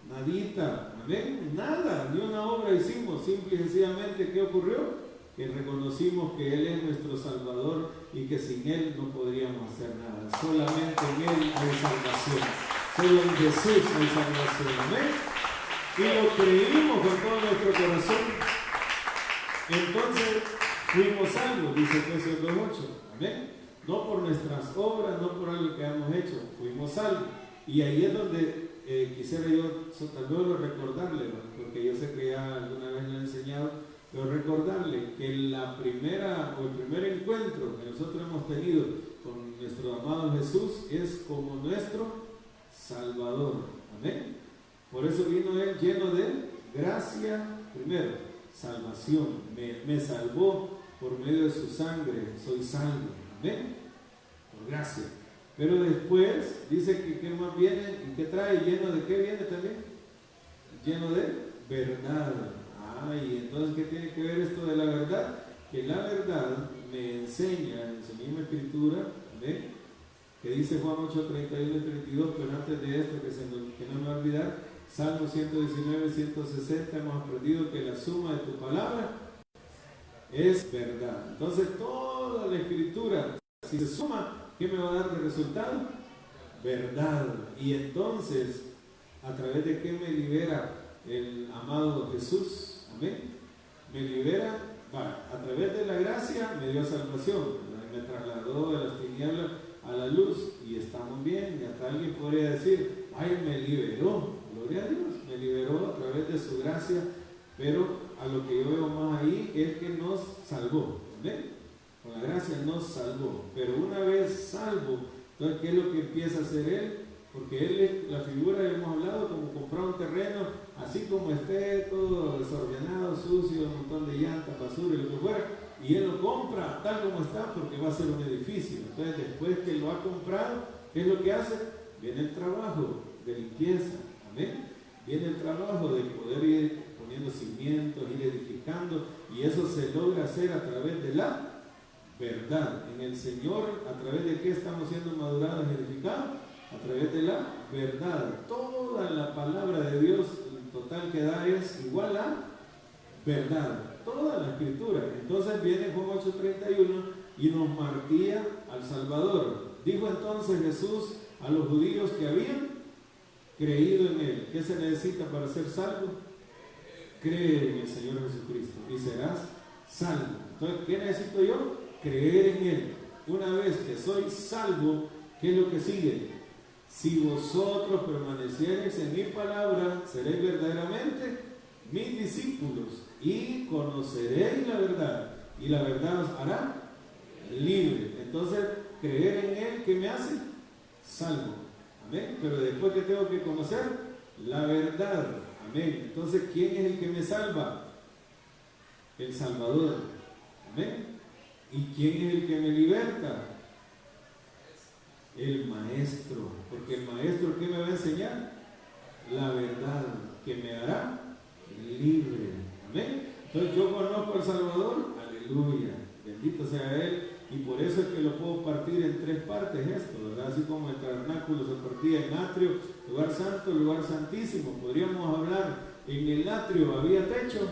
Nadita. Amén. Nada, ni una obra hicimos. Simple y sencillamente, ¿qué ocurrió? Que reconocimos que Él es nuestro Salvador y que sin Él no podríamos hacer nada. Solamente en Él hay salvación. Solo en Jesús hay salvación. Amén. Y lo creímos con todo nuestro corazón. Entonces fuimos salvos, dice Efesios 2:8. Amén. No por nuestras obras, no por algo que hemos hecho, fuimos salvos. Y ahí es donde quisiera yo tal vez recordarle, porque yo sé que ya alguna vez lo he enseñado, pero recordarle que la primera o el primer encuentro que nosotros hemos tenido con nuestro amado Jesús es como nuestro Salvador. Amén. Por eso vino Él lleno de gracia, primero, salvación. Me salvó por medio de su sangre, soy salvo. Amén. Por gracia. Pero después dice que ¿qué más viene? ¿Y qué trae? ¿Lleno de qué viene también? Lleno de verdad. Y entonces, ¿qué tiene que ver esto de la verdad? Que la verdad me enseña en su misma escritura, ¿ve? Que dice Juan 8:31 y 32, pero antes de esto, que no me va a olvidar, Salmo 119, 160, hemos aprendido que la suma de tu palabra es verdad. Entonces, toda la escritura, si se suma, ¿qué me va a dar de resultado? Verdad. Y entonces, ¿a través de qué me libera el amado Jesús? Amén. Me libera, a través de la gracia me dio salvación, me trasladó de las tinieblas a la luz y estamos bien. Y hasta alguien podría decir, ay, me liberó, gloria a Dios, me liberó a través de su gracia, pero a lo que yo veo más ahí es que nos salvó. Amén. Con la gracia nos salvó, pero una vez salvo, entonces ¿qué es lo que empieza a hacer Él? Porque Él es la figura, hemos hablado, como comprar un terreno, así como esté todo desordenado, sucio, un montón de llantas, basura y lo que fuera, y Él lo compra tal como está porque va a ser un edificio. Entonces después que lo ha comprado, ¿qué es lo que hace? Viene el trabajo de limpieza, amén. Viene el trabajo de poder ir poniendo cimientos, ir edificando, y eso se logra hacer a través de la verdad. En el Señor, ¿a través de qué estamos siendo madurados y edificados? A través de la verdad. Toda la palabra de Dios, el total que da es igual a verdad. Toda la escritura. Entonces viene Juan 8:31 y nos martía al Salvador. Dijo entonces Jesús a los judíos que habían creído en Él. ¿Qué se necesita para ser salvo? Creer en el Señor Jesucristo y serás salvo. Entonces, ¿qué necesito yo? Creer en Él. Una vez que soy salvo, ¿qué es lo que sigue? Si vosotros permaneciereis en mi palabra, seréis verdaderamente mis discípulos y conoceréis la verdad, y la verdad os hará libre. Entonces, creer en Él, ¿qué me hace? Salvo. Amén. Pero después que tengo que conocer la verdad. Amén. Entonces, ¿quién es el que me salva? El Salvador. Amén. ¿Y quién es el que me liberta? el maestro, porque el maestro, ¿qué me va a enseñar? La verdad, que me hará libre. Amén. Entonces yo conozco al Salvador, aleluya, bendito sea Él, y por eso es que lo puedo partir en tres partes esto, ¿verdad? Así como el tabernáculo se partía en atrio, lugar santo, lugar santísimo. Podríamos hablar, en el atrio había techo,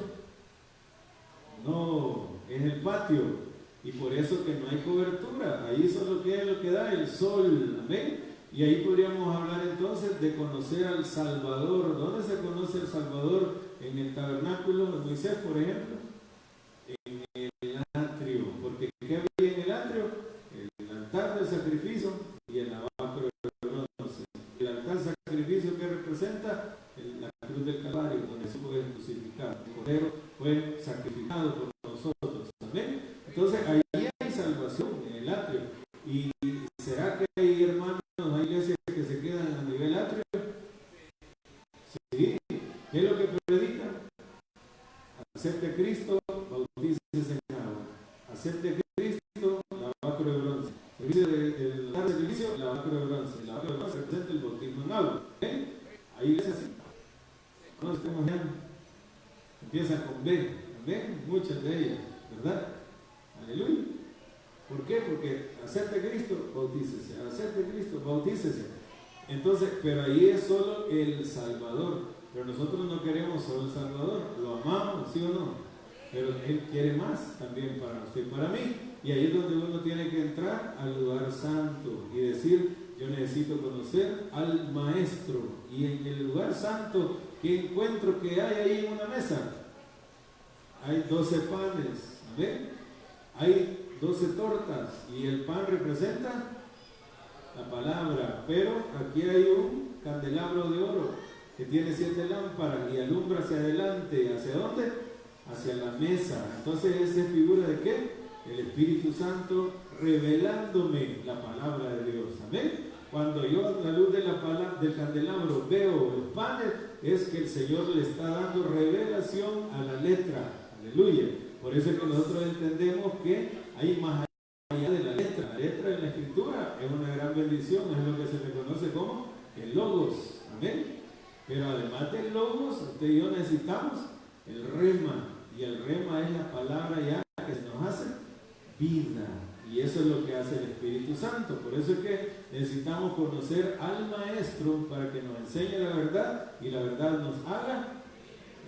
no, en el patio, y por eso que no hay cobertura, ahí solo queda lo que da el sol, amén. Y ahí podríamos hablar entonces de conocer al Salvador. ¿Dónde se conoce el Salvador? En el tabernáculo de Moisés, por ejemplo, en el atrio, porque ¿qué había en el atrio? El altar del sacrificio y el lavacro de bronce. El altar del sacrificio que representa la cruz del Calvario, donde Jesús fue crucificado. El Cordero fue sacrificado por nosotros. ¿Amén? Entonces ahí hay salvación en el atrio. ¿Y será que hay hermanos, hay iglesias que se quedan a nivel atrio? Sí. ¿Qué es lo que predican? Acepte a Cristo, bautícese en agua. Acepte a Cristo, lavacro de bronce. El dar servicio, lavacro de bronce. El lavacro de bronce representa el bautismo en agua. ¿Eh? Hay iglesias así. No estemos ya. Empieza con B. ¿Ven? Muchas de ellas, ¿verdad? Aleluya. ¿Por qué? Porque acepte a Cristo, bautícese. Acepte a Cristo, bautícese. Entonces, pero ahí es solo el Salvador. Pero nosotros no queremos solo el Salvador. Lo amamos, ¿sí o no? Pero Él quiere más también para usted y para mí. Y ahí es donde uno tiene que entrar al lugar santo y decir, yo necesito conocer al Maestro. Y en el lugar santo, ¿qué encuentro que hay ahí en una mesa? Hay 12 panes. ¿Amén? Hay 12 tortas y el pan representa la palabra, pero aquí hay un candelabro de oro que tiene 7 lámparas y alumbra hacia adelante. ¿Hacia dónde? Hacia la mesa. Entonces, ¿esa es figura de qué? El Espíritu Santo revelándome la palabra de Dios. ¿Amén? Cuando yo a la luz de del candelabro veo los panes, es que el Señor le está dando revelación a la letra. Aleluya. Por eso es que nosotros entendemos que hay más allá de la letra. La letra de la Escritura es una gran bendición, es lo que se le conoce como el Logos. Amén. Pero además del Logos, usted y yo necesitamos el Rema. Y el Rema es la palabra ya que se nos hace vida. Y eso es lo que hace el Espíritu Santo. Por eso es que necesitamos conocer al Maestro para que nos enseñe la verdad y la verdad nos haga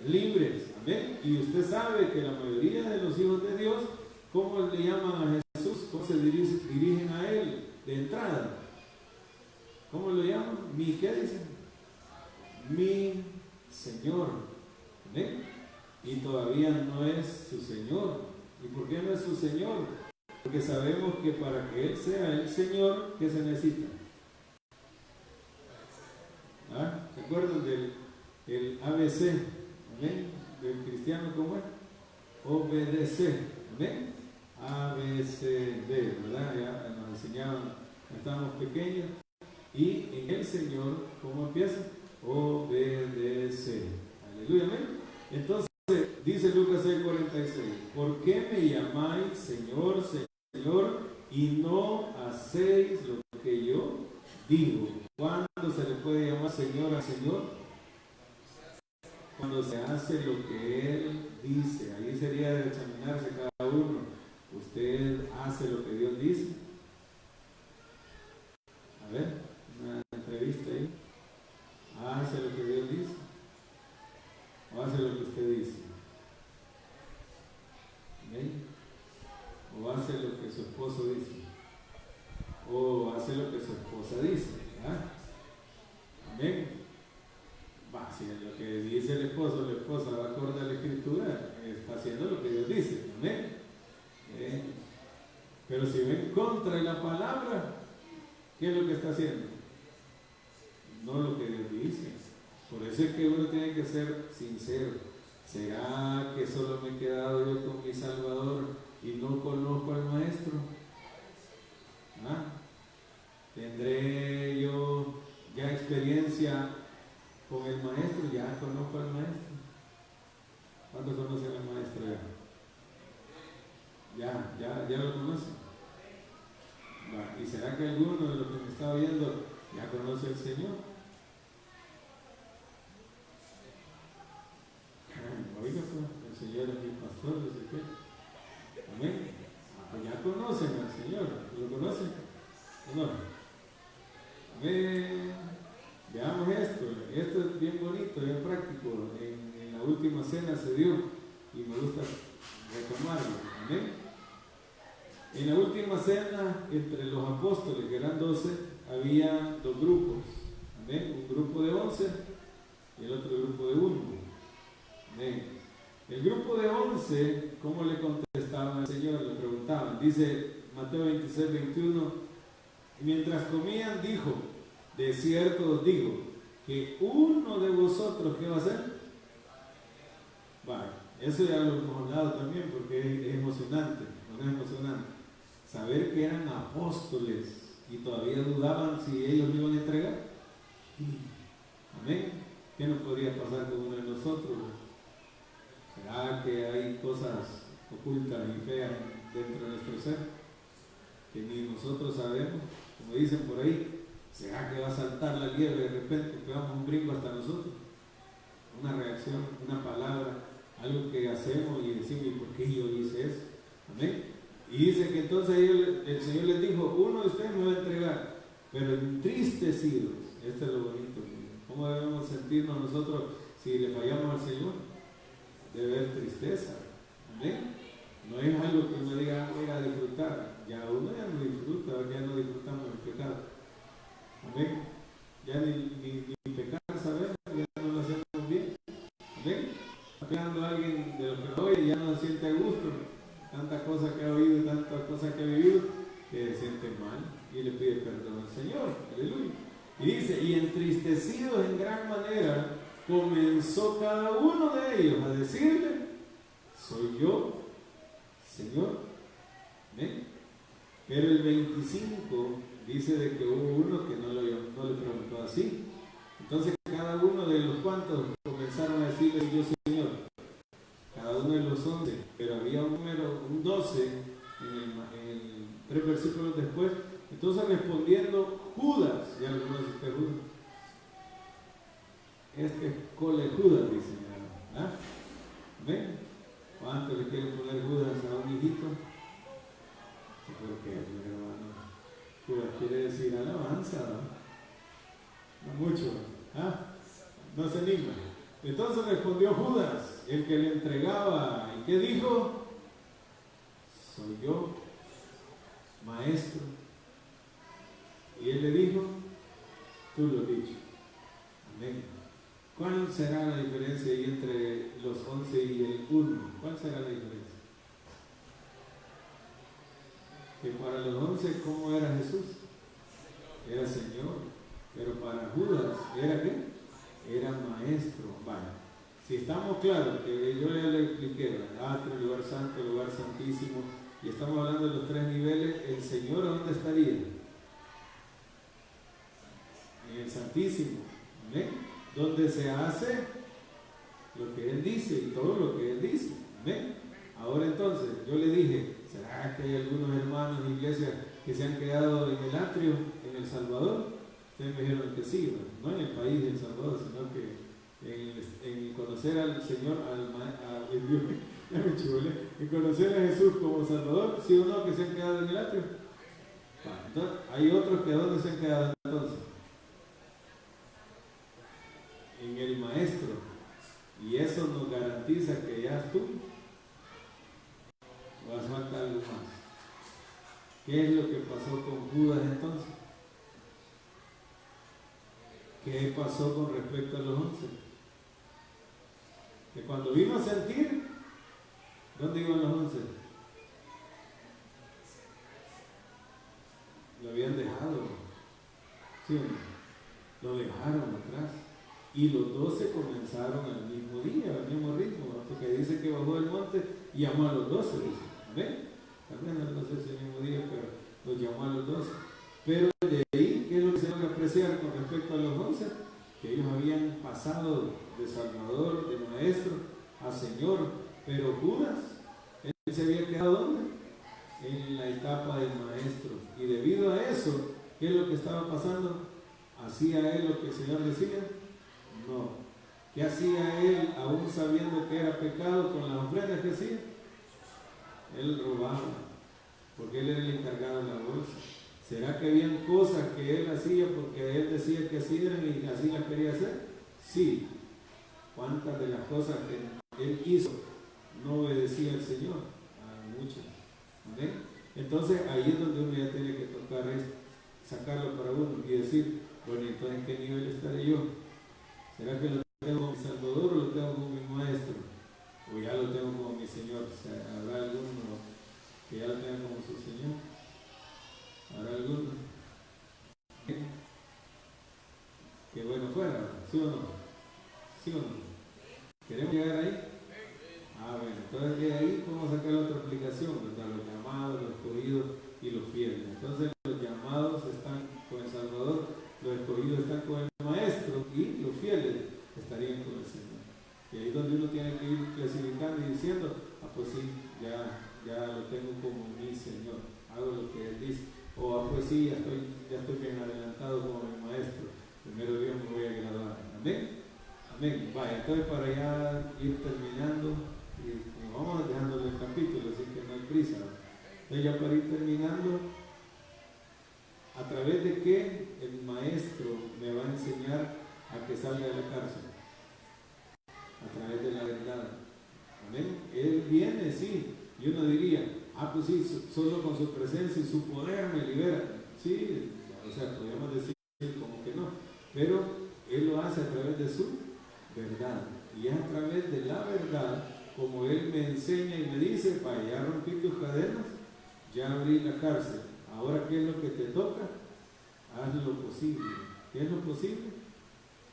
libres. Amén. Y usted sabe que la mayoría de los hijos de Dios, ¿cómo le llaman a Jesús? ¿Cómo se dirigen a Él de entrada? ¿Cómo lo llaman? ¿Qué dicen? Mi Señor. ¿Amén? Y todavía no es su Señor. ¿Y por qué no es su Señor? Porque sabemos que para que Él sea el Señor, ¿qué se necesita? ¿Ah? ¿Se acuerdan del ABC? ¿Amén? Del cristiano, ¿cómo es? Obedecer. ¿Amén? A, B, C, D, ¿verdad? Ya nos enseñaban cuando estábamos pequeños. Y en el Señor, ¿cómo empieza? Obedecer. Aleluya, amén. Entonces, dice Lucas 6:46, ¿por qué me llamáis Señor, Señor, y no hacéis lo que yo digo? ¿Cuándo se le puede llamar Señor al Señor? Cuando se hace lo que Él dice. Ahí sería de examinarse cada uno. ¿Usted hace lo que Dios dice? A ver, una entrevista ahí. ¿Hace lo que Dios dice? ¿O hace lo que usted dice? ¿Amén? ¿O hace lo que su esposo dice? ¿O hace lo que su esposa dice? ¿Ah? ¿Amén? Si lo que dice el esposo, la esposa va acorde a la Escritura, está haciendo lo que Dios dice. ¿Amén? Pero si va en contra de la palabra, ¿qué es lo que está haciendo? No lo que Dios dice. Por eso es que uno tiene que ser sincero. ¿Será que solo me he quedado yo con mi Salvador y no conozco al Maestro? ¿Ah? ¿Tendré yo ya experiencia con el Maestro? ¿Ya conozco al Maestro? ¿Cuántos conocen al Maestro ya? ¿Ya lo conocen? ¿Y será que alguno de los que me está viendo ya conoce al Señor? Oiga, pues, el Señor es mi pastor, dice que. Amén. Pues ya conocen al Señor. ¿Lo conocen? ¿O no? Amén. Veamos esto. Esto es bien bonito, bien práctico. En la última cena se dio y me gusta retomarlo. Amén. En la última cena, entre los apóstoles, que eran 12, había dos grupos. Amén. Un grupo de 11 y el otro grupo de 1. Amén. El grupo de 11, ¿cómo le contestaban al Señor? Le preguntaban. Dice Mateo 26, 21. Y mientras comían, dijo: de cierto os digo, que uno de vosotros, ¿qué va a hacer? Vale, eso ya lo hemos hablado también, porque es emocionante, ¿no es emocionante? Saber que eran apóstoles y todavía dudaban si ellos lo iban a entregar. Amén. ¿Qué nos podría pasar con uno de nosotros? ¿Será que hay cosas ocultas y feas dentro de nuestro ser que ni nosotros sabemos? Como dicen por ahí, ¿será que va a saltar la liebre de repente, pegamos un brinco hasta nosotros? Una reacción, una palabra, algo que hacemos y decimos: ¿y por qué yo hice eso? Amén. Y dice que entonces el Señor les dijo: uno de ustedes me va a entregar, pero entristecidos. Esto es lo bonito. ¿Cómo debemos sentirnos nosotros si le fallamos al Señor? Debe haber tristeza. Amén. No es algo que uno diga: voy a disfrutar. Ya uno ya no disfruta, ya no disfrutamos el pecado. Amén. Ya ni pecar sabemos, ya no lo hacemos bien. Amén. Está pegando a alguien de los que oye y ya no se siente a gusto. Tantas cosas que ha oído y tantas cosas que ha vivido, que se siente mal y le pide perdón al Señor. Aleluya. Y dice: y entristecidos en gran manera, comenzó cada uno de ellos a decirle: soy yo, Señor. ¿Ven? Pero el 25 dice de que hubo uno que no le preguntó así. Entonces cada uno de los cuantos comenzaron a decirle: yo, Señor. Cada uno de los 11, pero había un número, un 12 en 3 versículos después. Entonces respondiendo Judas, ya lo conoce usted, Judas. Este es cole Judas, dice. ¿Ah? ¿Ven? ¿Cuánto le quieren poner Judas a un hijito? ¿Por qué, hermano? Judas quiere decir alabanza, ¿no? No mucho. ¿Ah? No se anima. Entonces respondió Judas, el que le entregaba. ¿Y qué dijo? Soy yo, maestro. Y él le dijo: tú lo has dicho. Amén. ¿Cuál será la diferencia ahí entre los 11 y el 1? ¿Cuál será la diferencia? Que para los 11, ¿cómo era Jesús? Era Señor. Pero para Judas, ¿era qué? Era maestro. Vaya, si estamos claros, que yo ya le expliqué, atrio, lugar santo, lugar santísimo, y estamos hablando de los 3 niveles, ¿el Señor dónde estaría? En el santísimo. ¿Amén? Donde se hace lo que Él dice y todo lo que Él dice. ¿Amén? Ahora entonces, yo le dije: ¿será que hay algunos hermanos de iglesia que se han quedado en el atrio, en El Salvador? Ustedes me dijeron que sí, no en el país de El Salvador, sino que en conocer al Señor, en conocer a Jesús como Salvador, ¿sí o no que se han quedado en el atrio? Entonces, hay otros que ¿dónde se han quedado entonces? En el Maestro. Y eso nos garantiza que ya tú vas a faltar algo más. ¿Qué es lo que pasó con Judas entonces? ¿Qué pasó con respecto a los 11? Que cuando vino a sentir, ¿dónde iban los 11? Lo habían dejado, ¿sí o no? Lo dejaron atrás. Y los 12 comenzaron al mismo día, al mismo ritmo, ¿no? Porque dice que bajó del monte y llamó a los 12, dice. ¿Ven? Tal vez no sé si el mismo día, pero los llamó a los 12. Pero de ahí, ¿qué es lo que se debe apreciar con respecto a los 11? Que ellos habían pasado de Salvador, de Maestro, a Señor. Pero Judas, él se había quedado ¿dónde? en la etapa del maestro. Y debido a eso, ¿qué es lo que estaba pasando? ¿Hacía él lo que el Señor decía? No. ¿Qué hacía él aún sabiendo que era pecado con las ofrendas que hacía? Él robaba, porque él era el encargado de la bolsa. ¿Será que habían cosas que él hacía porque él decía que así eran y así las quería hacer? Sí. ¿Cuántas de las cosas que él hizo no obedecía al Señor? A muchas. ¿Okay? Entonces ahí es donde uno ya tiene que tocar esto, sacarlo para uno y decir, bueno, entonces ¿en qué nivel estaré yo? ¿Será que lo tengo como mi Salvador o lo tengo como mi Maestro? ¿O ya lo tengo como mi Señor? O sea, ¿habrá alguno que ya lo tenga como su Señor? ¿Habrá alguno? Que bueno fuera, ¿sí o no? ¿Sí o no? ¿Queremos llegar ahí? Bueno, entonces de ahí podemos sacar otra aplicación, ¿verdad? Los llamados, los escogidos y los fieles. Entonces los llamados están con el Salvador, los escogidos están con el Maestro y los fieles estarían con el Señor. Y ahí es donde uno tiene que ir clasificando y diciendo, pues sí, ya lo tengo como mi Señor, hago lo que Él dice. O pues sí, ya estoy bien adelantado como mi Maestro, primero Dios me voy a graduar. Amén. Amén. Vaya, entonces para ya ir terminando, y como vamos dejándole el capítulo, así que no hay prisa. Entonces ya para ir terminando, ¿a través de qué el Maestro me va a enseñar a que salga de la cárcel? A través de la verdad. Amén. Él viene, sí, y uno diría, pues sí, solo con su presencia y su poder me libera. Sí, o sea, podríamos decir como que no, pero Él lo hace a través de su verdad. Y es a través de la verdad como Él me enseña y me dice, ya rompí tus cadenas, ya abrí la cárcel. Ahora, ¿qué es lo que te toca? Haz lo posible. ¿Qué es lo posible?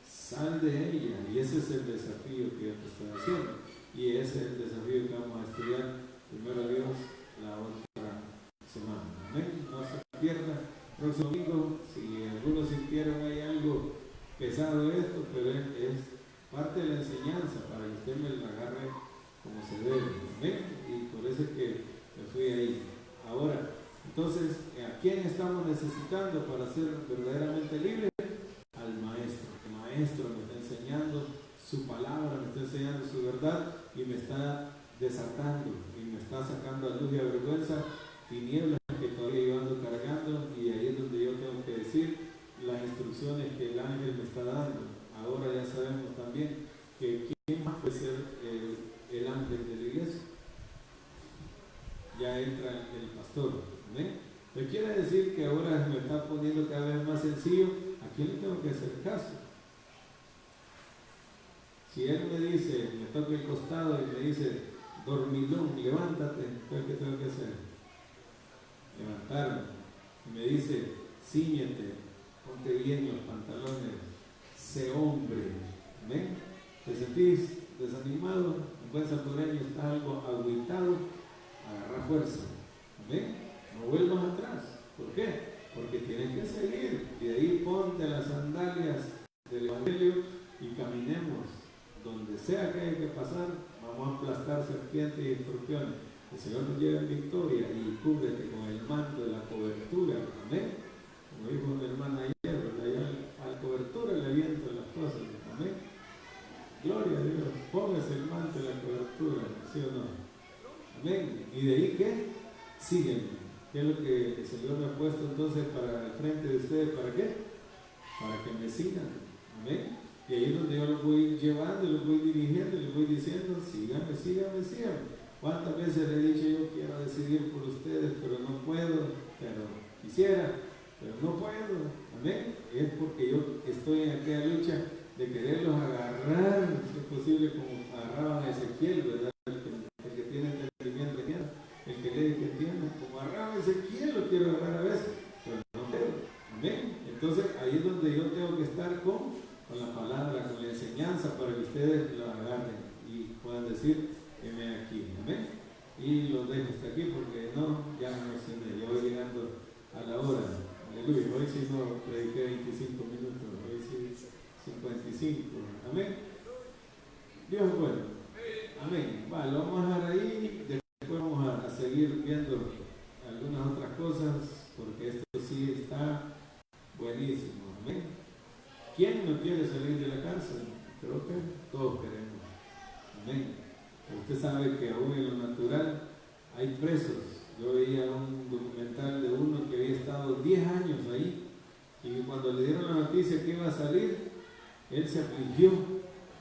Sal de ella. Y ese es el desafío que yo te estoy haciendo. Y ese es el desafío que vamos a estudiar, primero Dios, la otra semana. Amén. No se pierda. Próximo domingo, si algunos sintieron ahí algo pesado esto, pero es parte de la enseñanza para que usted me la agarre como se debe. Amén. Y por eso es que me fui ahí. Ahora, entonces, ¿a quién estamos necesitando para ser verdaderamente libres? Al Maestro. El Maestro me está enseñando su palabra, me está enseñando su verdad y me está desatando y me está sacando a luz y a vergüenza tinieblas que todavía yo ando cargando, y ahí es donde yo tengo que decir las instrucciones que el ángel me está dando. Ahora ya sabemos también que quién más puede ser el ángel de la iglesia. Ya entra el pastor. ¿Amén? Pero quiere decir que ahora me está poniendo cada vez más sencillo. ¿A quién le tengo que hacer caso? Si él me dice, me toca el costado y me dice, dormilón, levántate, ¿qué tengo que hacer? Levantarme. Y me dice, cíñete, ponte bien los pantalones, sé hombre. ¿Amén? ¿Te sentís desanimado? En buen salvadoreño estás algo agüitado, agarra fuerza. ¿Amén? No vuelvas atrás. ¿Por qué? Porque tienes que seguir. Y de ahí ponte las sandalias del Evangelio y caminemos. Donde sea que haya que pasar, vamos a aplastar serpientes y escorpiones. El Señor nos lleva en victoria y cúbrete con el manto de la cobertura. Amén. Como dijo mi hermana ayer, ¿verdad? A la cobertura le aviento las cosas. Amén. Gloria a Dios. Póngase el manto de la cobertura, ¿sí o no? Amén. ¿Y de ahí qué? Sígueme. ¿Qué es lo que el Señor me ha puesto entonces para el frente de ustedes? ¿Para qué? Para que me sigan. Amén. Y ahí es donde yo los voy llevando, los voy dirigiendo, les voy diciendo, síganme, síganme, síganme. ¿Cuántas veces le he dicho yo quiero decidir por ustedes, pero no puedo, pero quisiera, pero no puedo? Amén. Es porque yo estoy en aquella lucha de quererlos agarrar, si es posible, como agarraban a Ezequiel, ¿verdad? El que tiene entendimiento, el que lee, que entiende, como agarraban a Ezequiel, lo quiero agarrar a veces, pero no puedo. Amén. Entonces ahí es donde yo tengo que estar con la palabra, con la enseñanza, para que ustedes lo agarren y puedan decir, heme aquí. Amén. Y los dejo hasta aquí porque no, ya no sé, yo voy llegando a la hora. Aleluya. Hoy sí no prediqué 25 minutos, hoy sí 55. Amén. Dios es bueno. Amén. Vale, lo vamos a dejar ahí. Después vamos a seguir viendo no quiere salir de la cárcel. Creo que todos queremos. Amén. Usted sabe que aún en lo natural hay presos. Yo veía un documental de uno que había estado 10 años ahí y cuando le dieron la noticia que iba a salir, él se afligió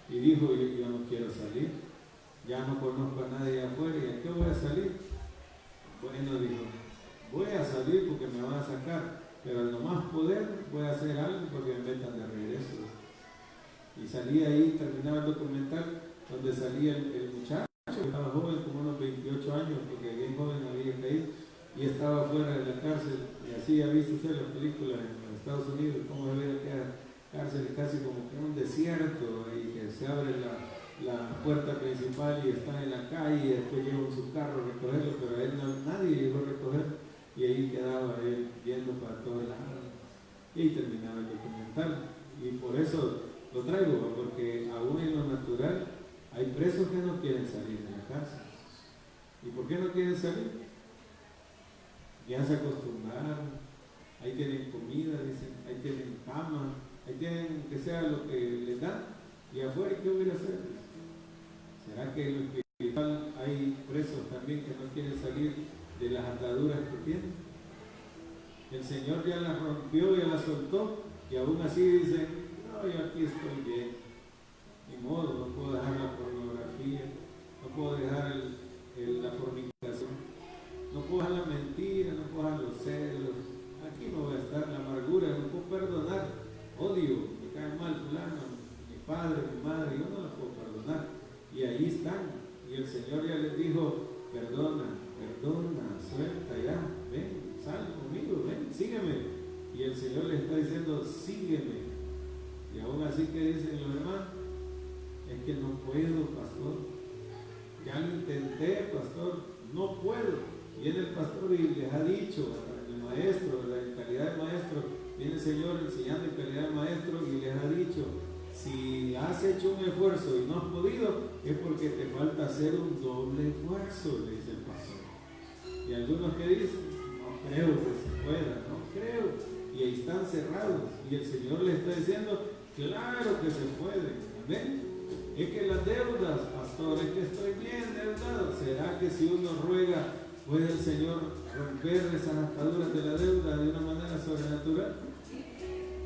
y dijo, yo no quiero salir, ya no conozco a nadie afuera, ¿y a qué voy a salir? Bueno, dijo, voy a salir porque me van a sacar, pero al no más poder voy a hacer algo porque me metan de regreso. Y salía ahí, terminaba el documental, donde salía el muchacho, que estaba joven, como unos 28 años, porque bien joven había caído, y estaba fuera de la cárcel, y así ha visto usted las películas en Estados Unidos, cómo se ve aquella cárcel casi como que un desierto, y que se abre la puerta principal y está en la calle, y después llevan su carro a recogerlo, pero a él nadie llegó a recoger, y ahí quedaba él viendo para todos lados, y terminaba el documental, y por eso lo traigo, porque aún en lo natural hay presos que no quieren salir de la cárcel. ¿Y por qué no quieren salir? Ya se acostumbraron, ahí tienen comida, dicen, ahí tienen cama, ahí tienen que sea lo que les dan, y afuera, ¿qué voy a hacer? ¿Será que en lo espiritual hay presos también que no quieren salir de las ataduras que tienen? El Señor ya las rompió, ya las soltó, y aún así dicen, no, yo aquí estoy bien. Ni modo, no puedo dejar la pornografía, no puedo dejar la fornicación, no puedo dejar la mentira, no puedo dejar los celos, aquí no voy a estar, la amargura, no puedo perdonar, odio, me cae mal fulano, mi padre, mi madre, yo no la puedo perdonar, y ahí están, y el Señor ya les dijo, perdona, suelta ya, ven, sal conmigo, ven, sígueme, y el Señor le está diciendo, sígueme, y aún así que dicen los demás, es que no puedo, pastor. Ya lo intenté, pastor, no puedo. Viene el pastor y les ha dicho, el maestro, en calidad de maestro, viene el Señor enseñando en calidad de maestro y les ha dicho, si has hecho un esfuerzo y no has podido, es porque te falta hacer un doble esfuerzo, le dice el pastor. Y algunos que dicen, no creo que se pueda, no creo. Y ahí están cerrados. Y el Señor les está diciendo, claro que se puede. Amén. Es que las deudas, pastor, es que estoy bien deudado. ¿Será que si uno ruega, puede el Señor romper esas ataduras de la deuda de una manera sobrenatural?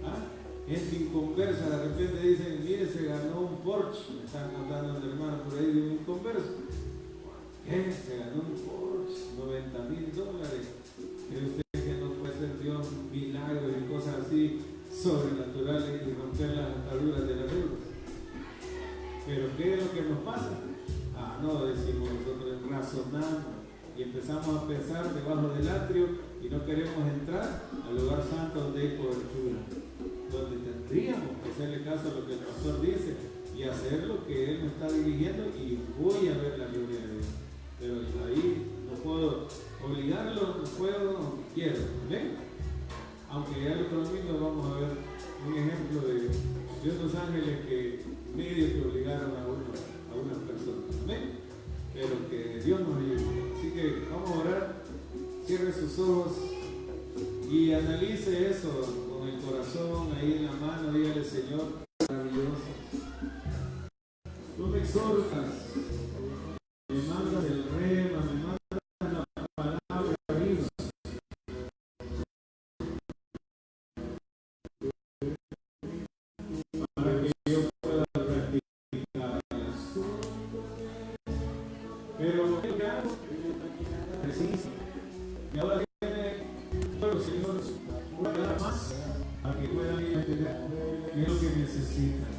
¿Ah? Gente inconversa, de repente dicen, mire, se ganó un Porsche. Me están contando un hermano por ahí de un inconverso. ¿Qué? Se ganó un Porsche, $90,000. ¿Cree usted que no puede ser Dios milagros y cosas así sobrenaturales y romper las ataduras de la deuda? Pero ¿qué es lo que nos pasa? No, decimos nosotros, razonamos y empezamos a pensar debajo del atrio y no queremos entrar al lugar santo donde hay cobertura, donde tendríamos que hacerle caso a lo que el pastor dice y hacer lo que él me está dirigiendo y voy a ver la gloria de Dios. Pero ahí no puedo obligarlo, no puedo, no quiero, ¿ven? Aunque ya el otro domingo vamos a ver un ejemplo de unos ángeles que medio que obligaron a unas personas, ¿amén? Pero que Dios nos ayude. Así que vamos a orar, cierre sus ojos y analice eso con el corazón ahí en la mano, dígale, Señor, maravilloso. Tú me exhortas, me mandas el rema, me mandas la palabra arriba. Para que yo pueda practicarlas. Pero lo que hago preciso. Y ahora viene el Señor, una vez más, para que puedan entender qué es lo que necesitan.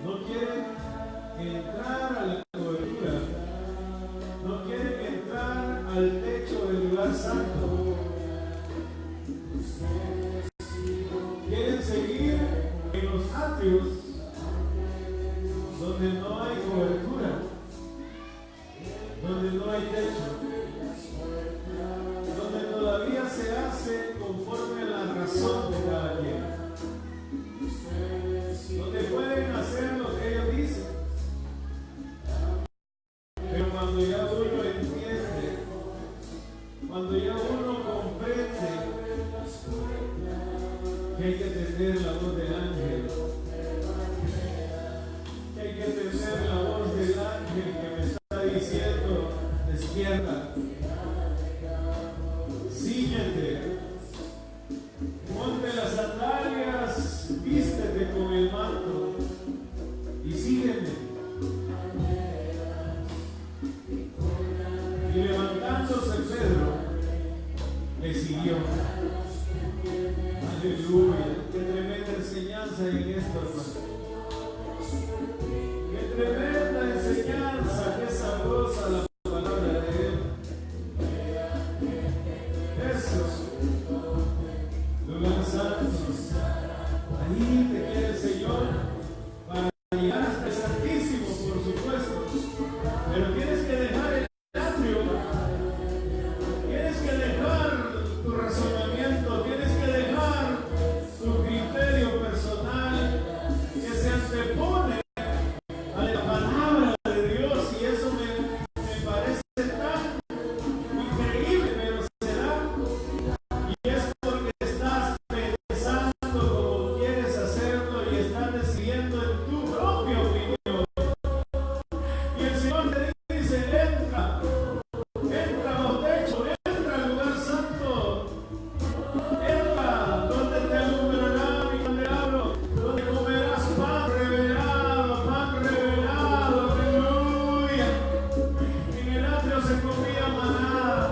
No quieren entrar a la cobertura, no quieren entrar al techo del lugar santo, quieren seguir en los atrios donde no hay cobertura, donde no hay techo, donde todavía se hace conforme a la razón de cada quien, donde pueden hacer lo que ellos dicen, pero cuando ya uno entiende, cuando ya uno comprende que hay que tener cúbrete con el manto y sígueme. Y levantándose Pedro, le siguió. Aleluya. Qué tremenda enseñanza en esto, hermano. Qué tremenda enseñanza, qué sabrosa la palabra de Él. Eso, lugar santo. Ahí te quiere el Señor para llegar hasta el Santísimo, por supuesto. Pero tienes que dejar el atrio, tienes que dejar tu razonamiento, tienes que dejar tu criterio personal que se antepone a la palabra de Dios, y eso me parece tan increíble, pero se da, y es porque estás pensando como quieres hacerlo y estás decidiendo en tu propia opinión. Y el Señor te dice: entra bajo techo, entra al lugar santo, entra donde te alumbrará mi candelabro, donde comerás pan revelado, aleluya. En el atrio se comía maná,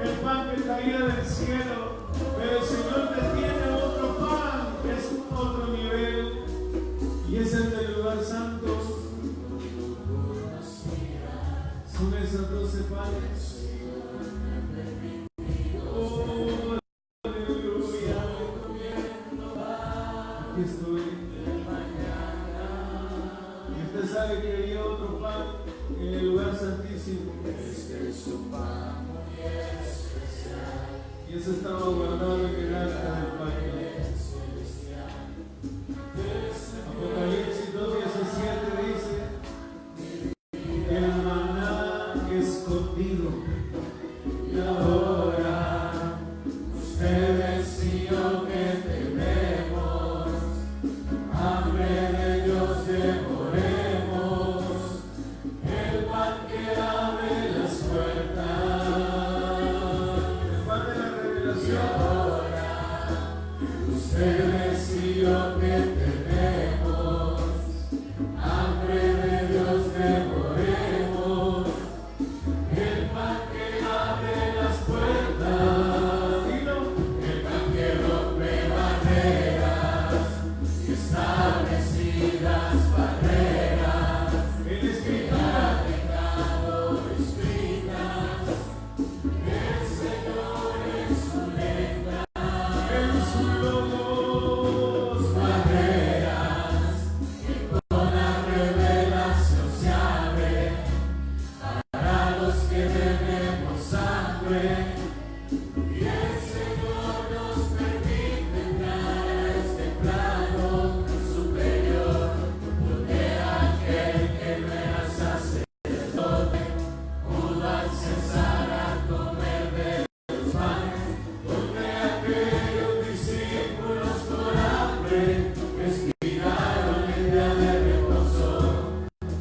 el pan que caía del cielo, pero el Señor te tiene otro pan, que es otro nivel, y es el del lugar santo. Son esos 12 panes. Oh, aleluya. Aquí estoy. Y usted sabe que había otro pan en el lugar santísimo. Y eso estaba guardado en el arca del pacto. Apocalipsis 2:17 dice: el maná escondido. Y ahora ustedes y yo que tenemos hambre de Dios, devoremos el pan que abre las puertas, el pan de la revelación. Ustedes y yo que tenemos hambre de Dios, devoremos el pan que abre las puertas. Dilo. El pan que rompe barreras y establecidas barreras. En escritura, pecado escritas. El Señor es su lengua, en su logos barreras, y con la revelación se abre para los que tenemos hambre. Y el Señor nos permite entrar a este plano superior, donde aquel que no era sacerdote pudo accesar a comer de los panes, donde aquellos discípulos con hambre respiraron el día de reposo,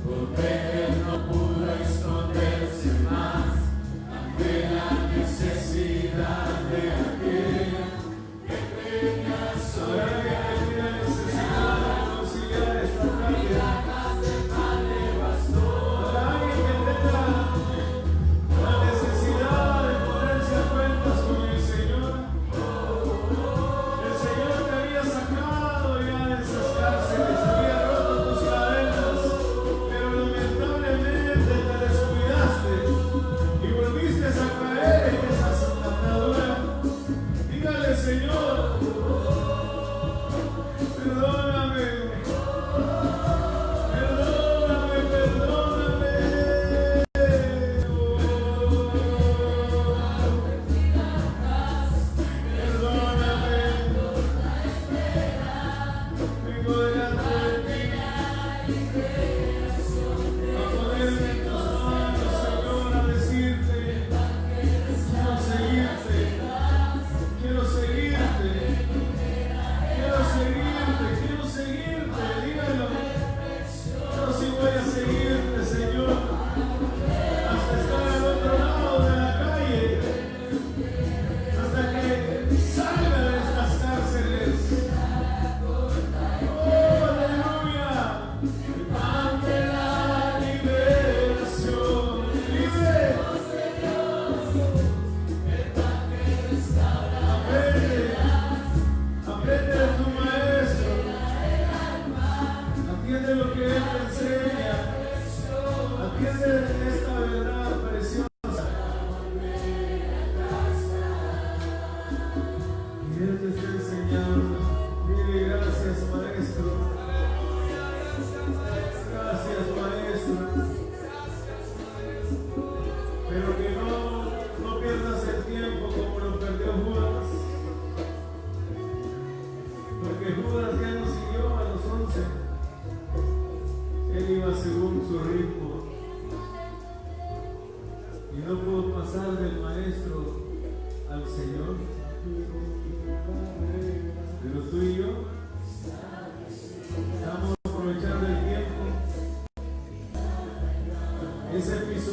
donde él no pudo esconderse más ante la necesidad de aquella que tenía sola. Ahora que tiene necesidad de reconciliar esta tarde, para alguien que tenga la necesidad de ponerse a cuentas con el Señor te había sacado ya de esas cárceles, había roto tus cadenas, pero lamentablemente te descuidaste y volviste a caer en esas ataduras. Dígale: Señor, perdóname, perdóname, perdóname. Perdóname. Vengo delante de ti a ponerme en tus manos, Señor, a decirte: quiero seguirte, quiero seguirte, quiero seguirte, quiero seguirte. Dígalo. Yo sí voy a seguirte, Señor, hasta estar al otro lado de la calle, hasta que salga de estas cárceles.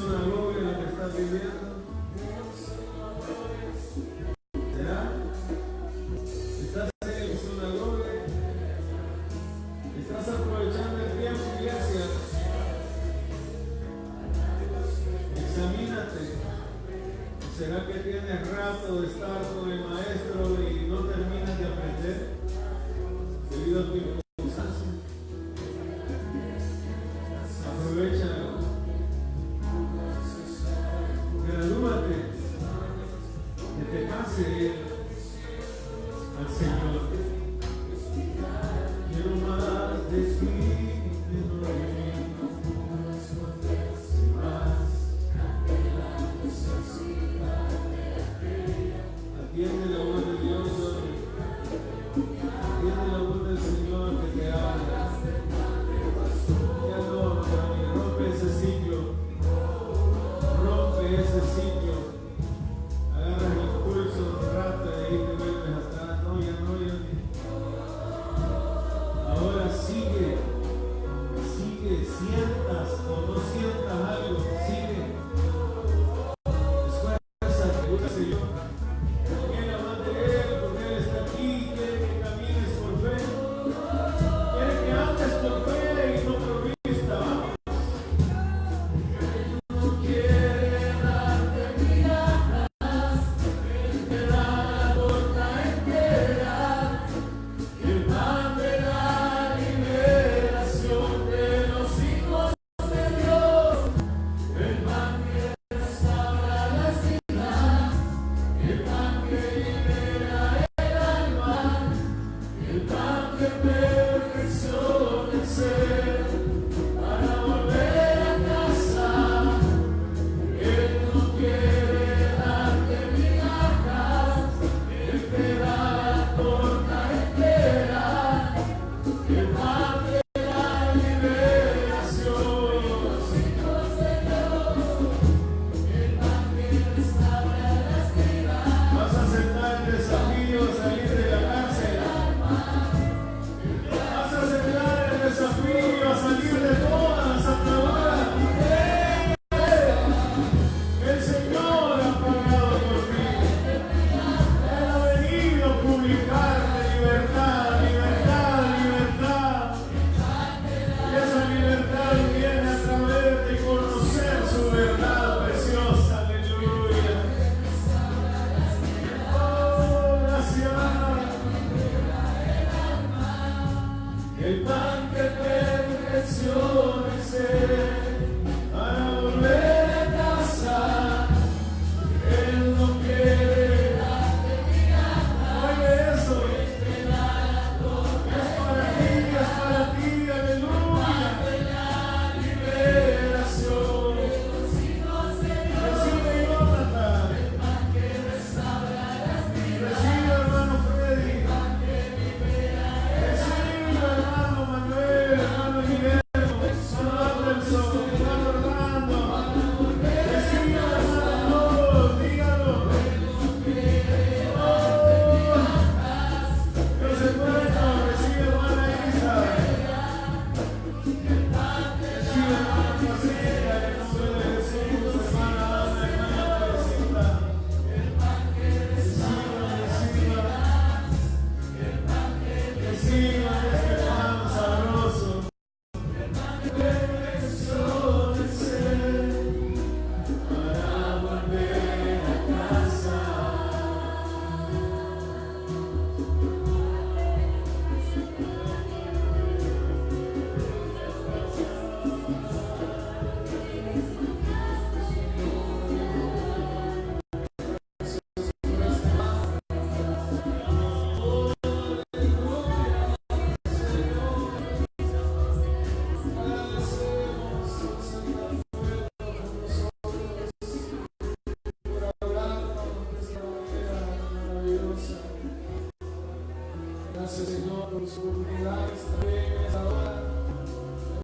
una gloria lo que estás viviendo? ¿Será? ¿Estás en una gloria? ¿Estás aprovechando el tiempo, iglesia? Examínate. ¿Será que tienes rato de estar con el maestro y no terminas de aprender debido a tu circunstancia? Aprovechalo. Gradúate. Que te pase al Señor. Quiero más de ti, atiende la voz de Dios, atiende la voz del Señor que te habla. Ya no, rompe ese ciclo, rompe ese ciclo. Agarras el pulso un rato y ahí te vuelves atrás. No, ya no, ya no. Ahora sigue, sientas o no sientas algo, sigue. Esfuérzate, busca al Señor. Quiere amarte Él, porque Él está aquí, quiere que camines por fe, quiere que andes por fe y no por vista. Vamos. No quiere darte migajas, te da la torta entera, el pan de la liberación de los hijos de Dios, el pan que restaura las vidas, el pan que libera el alma, el pan que perfecciona el ser, para volver a casa. Él no quiere darte migajas, Él te da la torta entera, el pan de la liberación. Los hijos de Dios, el pan que restaura las vidas. Vas a aceptar el desafío a salir de la cárcel. Vas a aceptar el desafío a salir de todas las ataduras. El Señor ha pagado por ti. Él ha venido a publicarte libertad, libertad, libertad. Y esa libertad viene a través de conocer su verdad preciosa. Aleluya. Oh, gracias. El pan que perfecciona el ser, para volver a casa. Él no quiere darte migajas. Oye eso. Es para ti, aleluya. Liberación. Recibe, Jonathan. Recibe, hermano Freddy. Recibe, hermano Manuel, hermano Guillermo, hermano Anderson, hermano Orlando. Recibe, hermano Lord, dígalo. Dios es bueno. Recibe, hermana Isa. Recibe, hermana Francisca, en el nombre de Jesús, hermana Ana, hermana Teresita. Reciba este pan sabroso. Perfección del ser, para volver a casa. Gracias, Señor, por su oportunidad.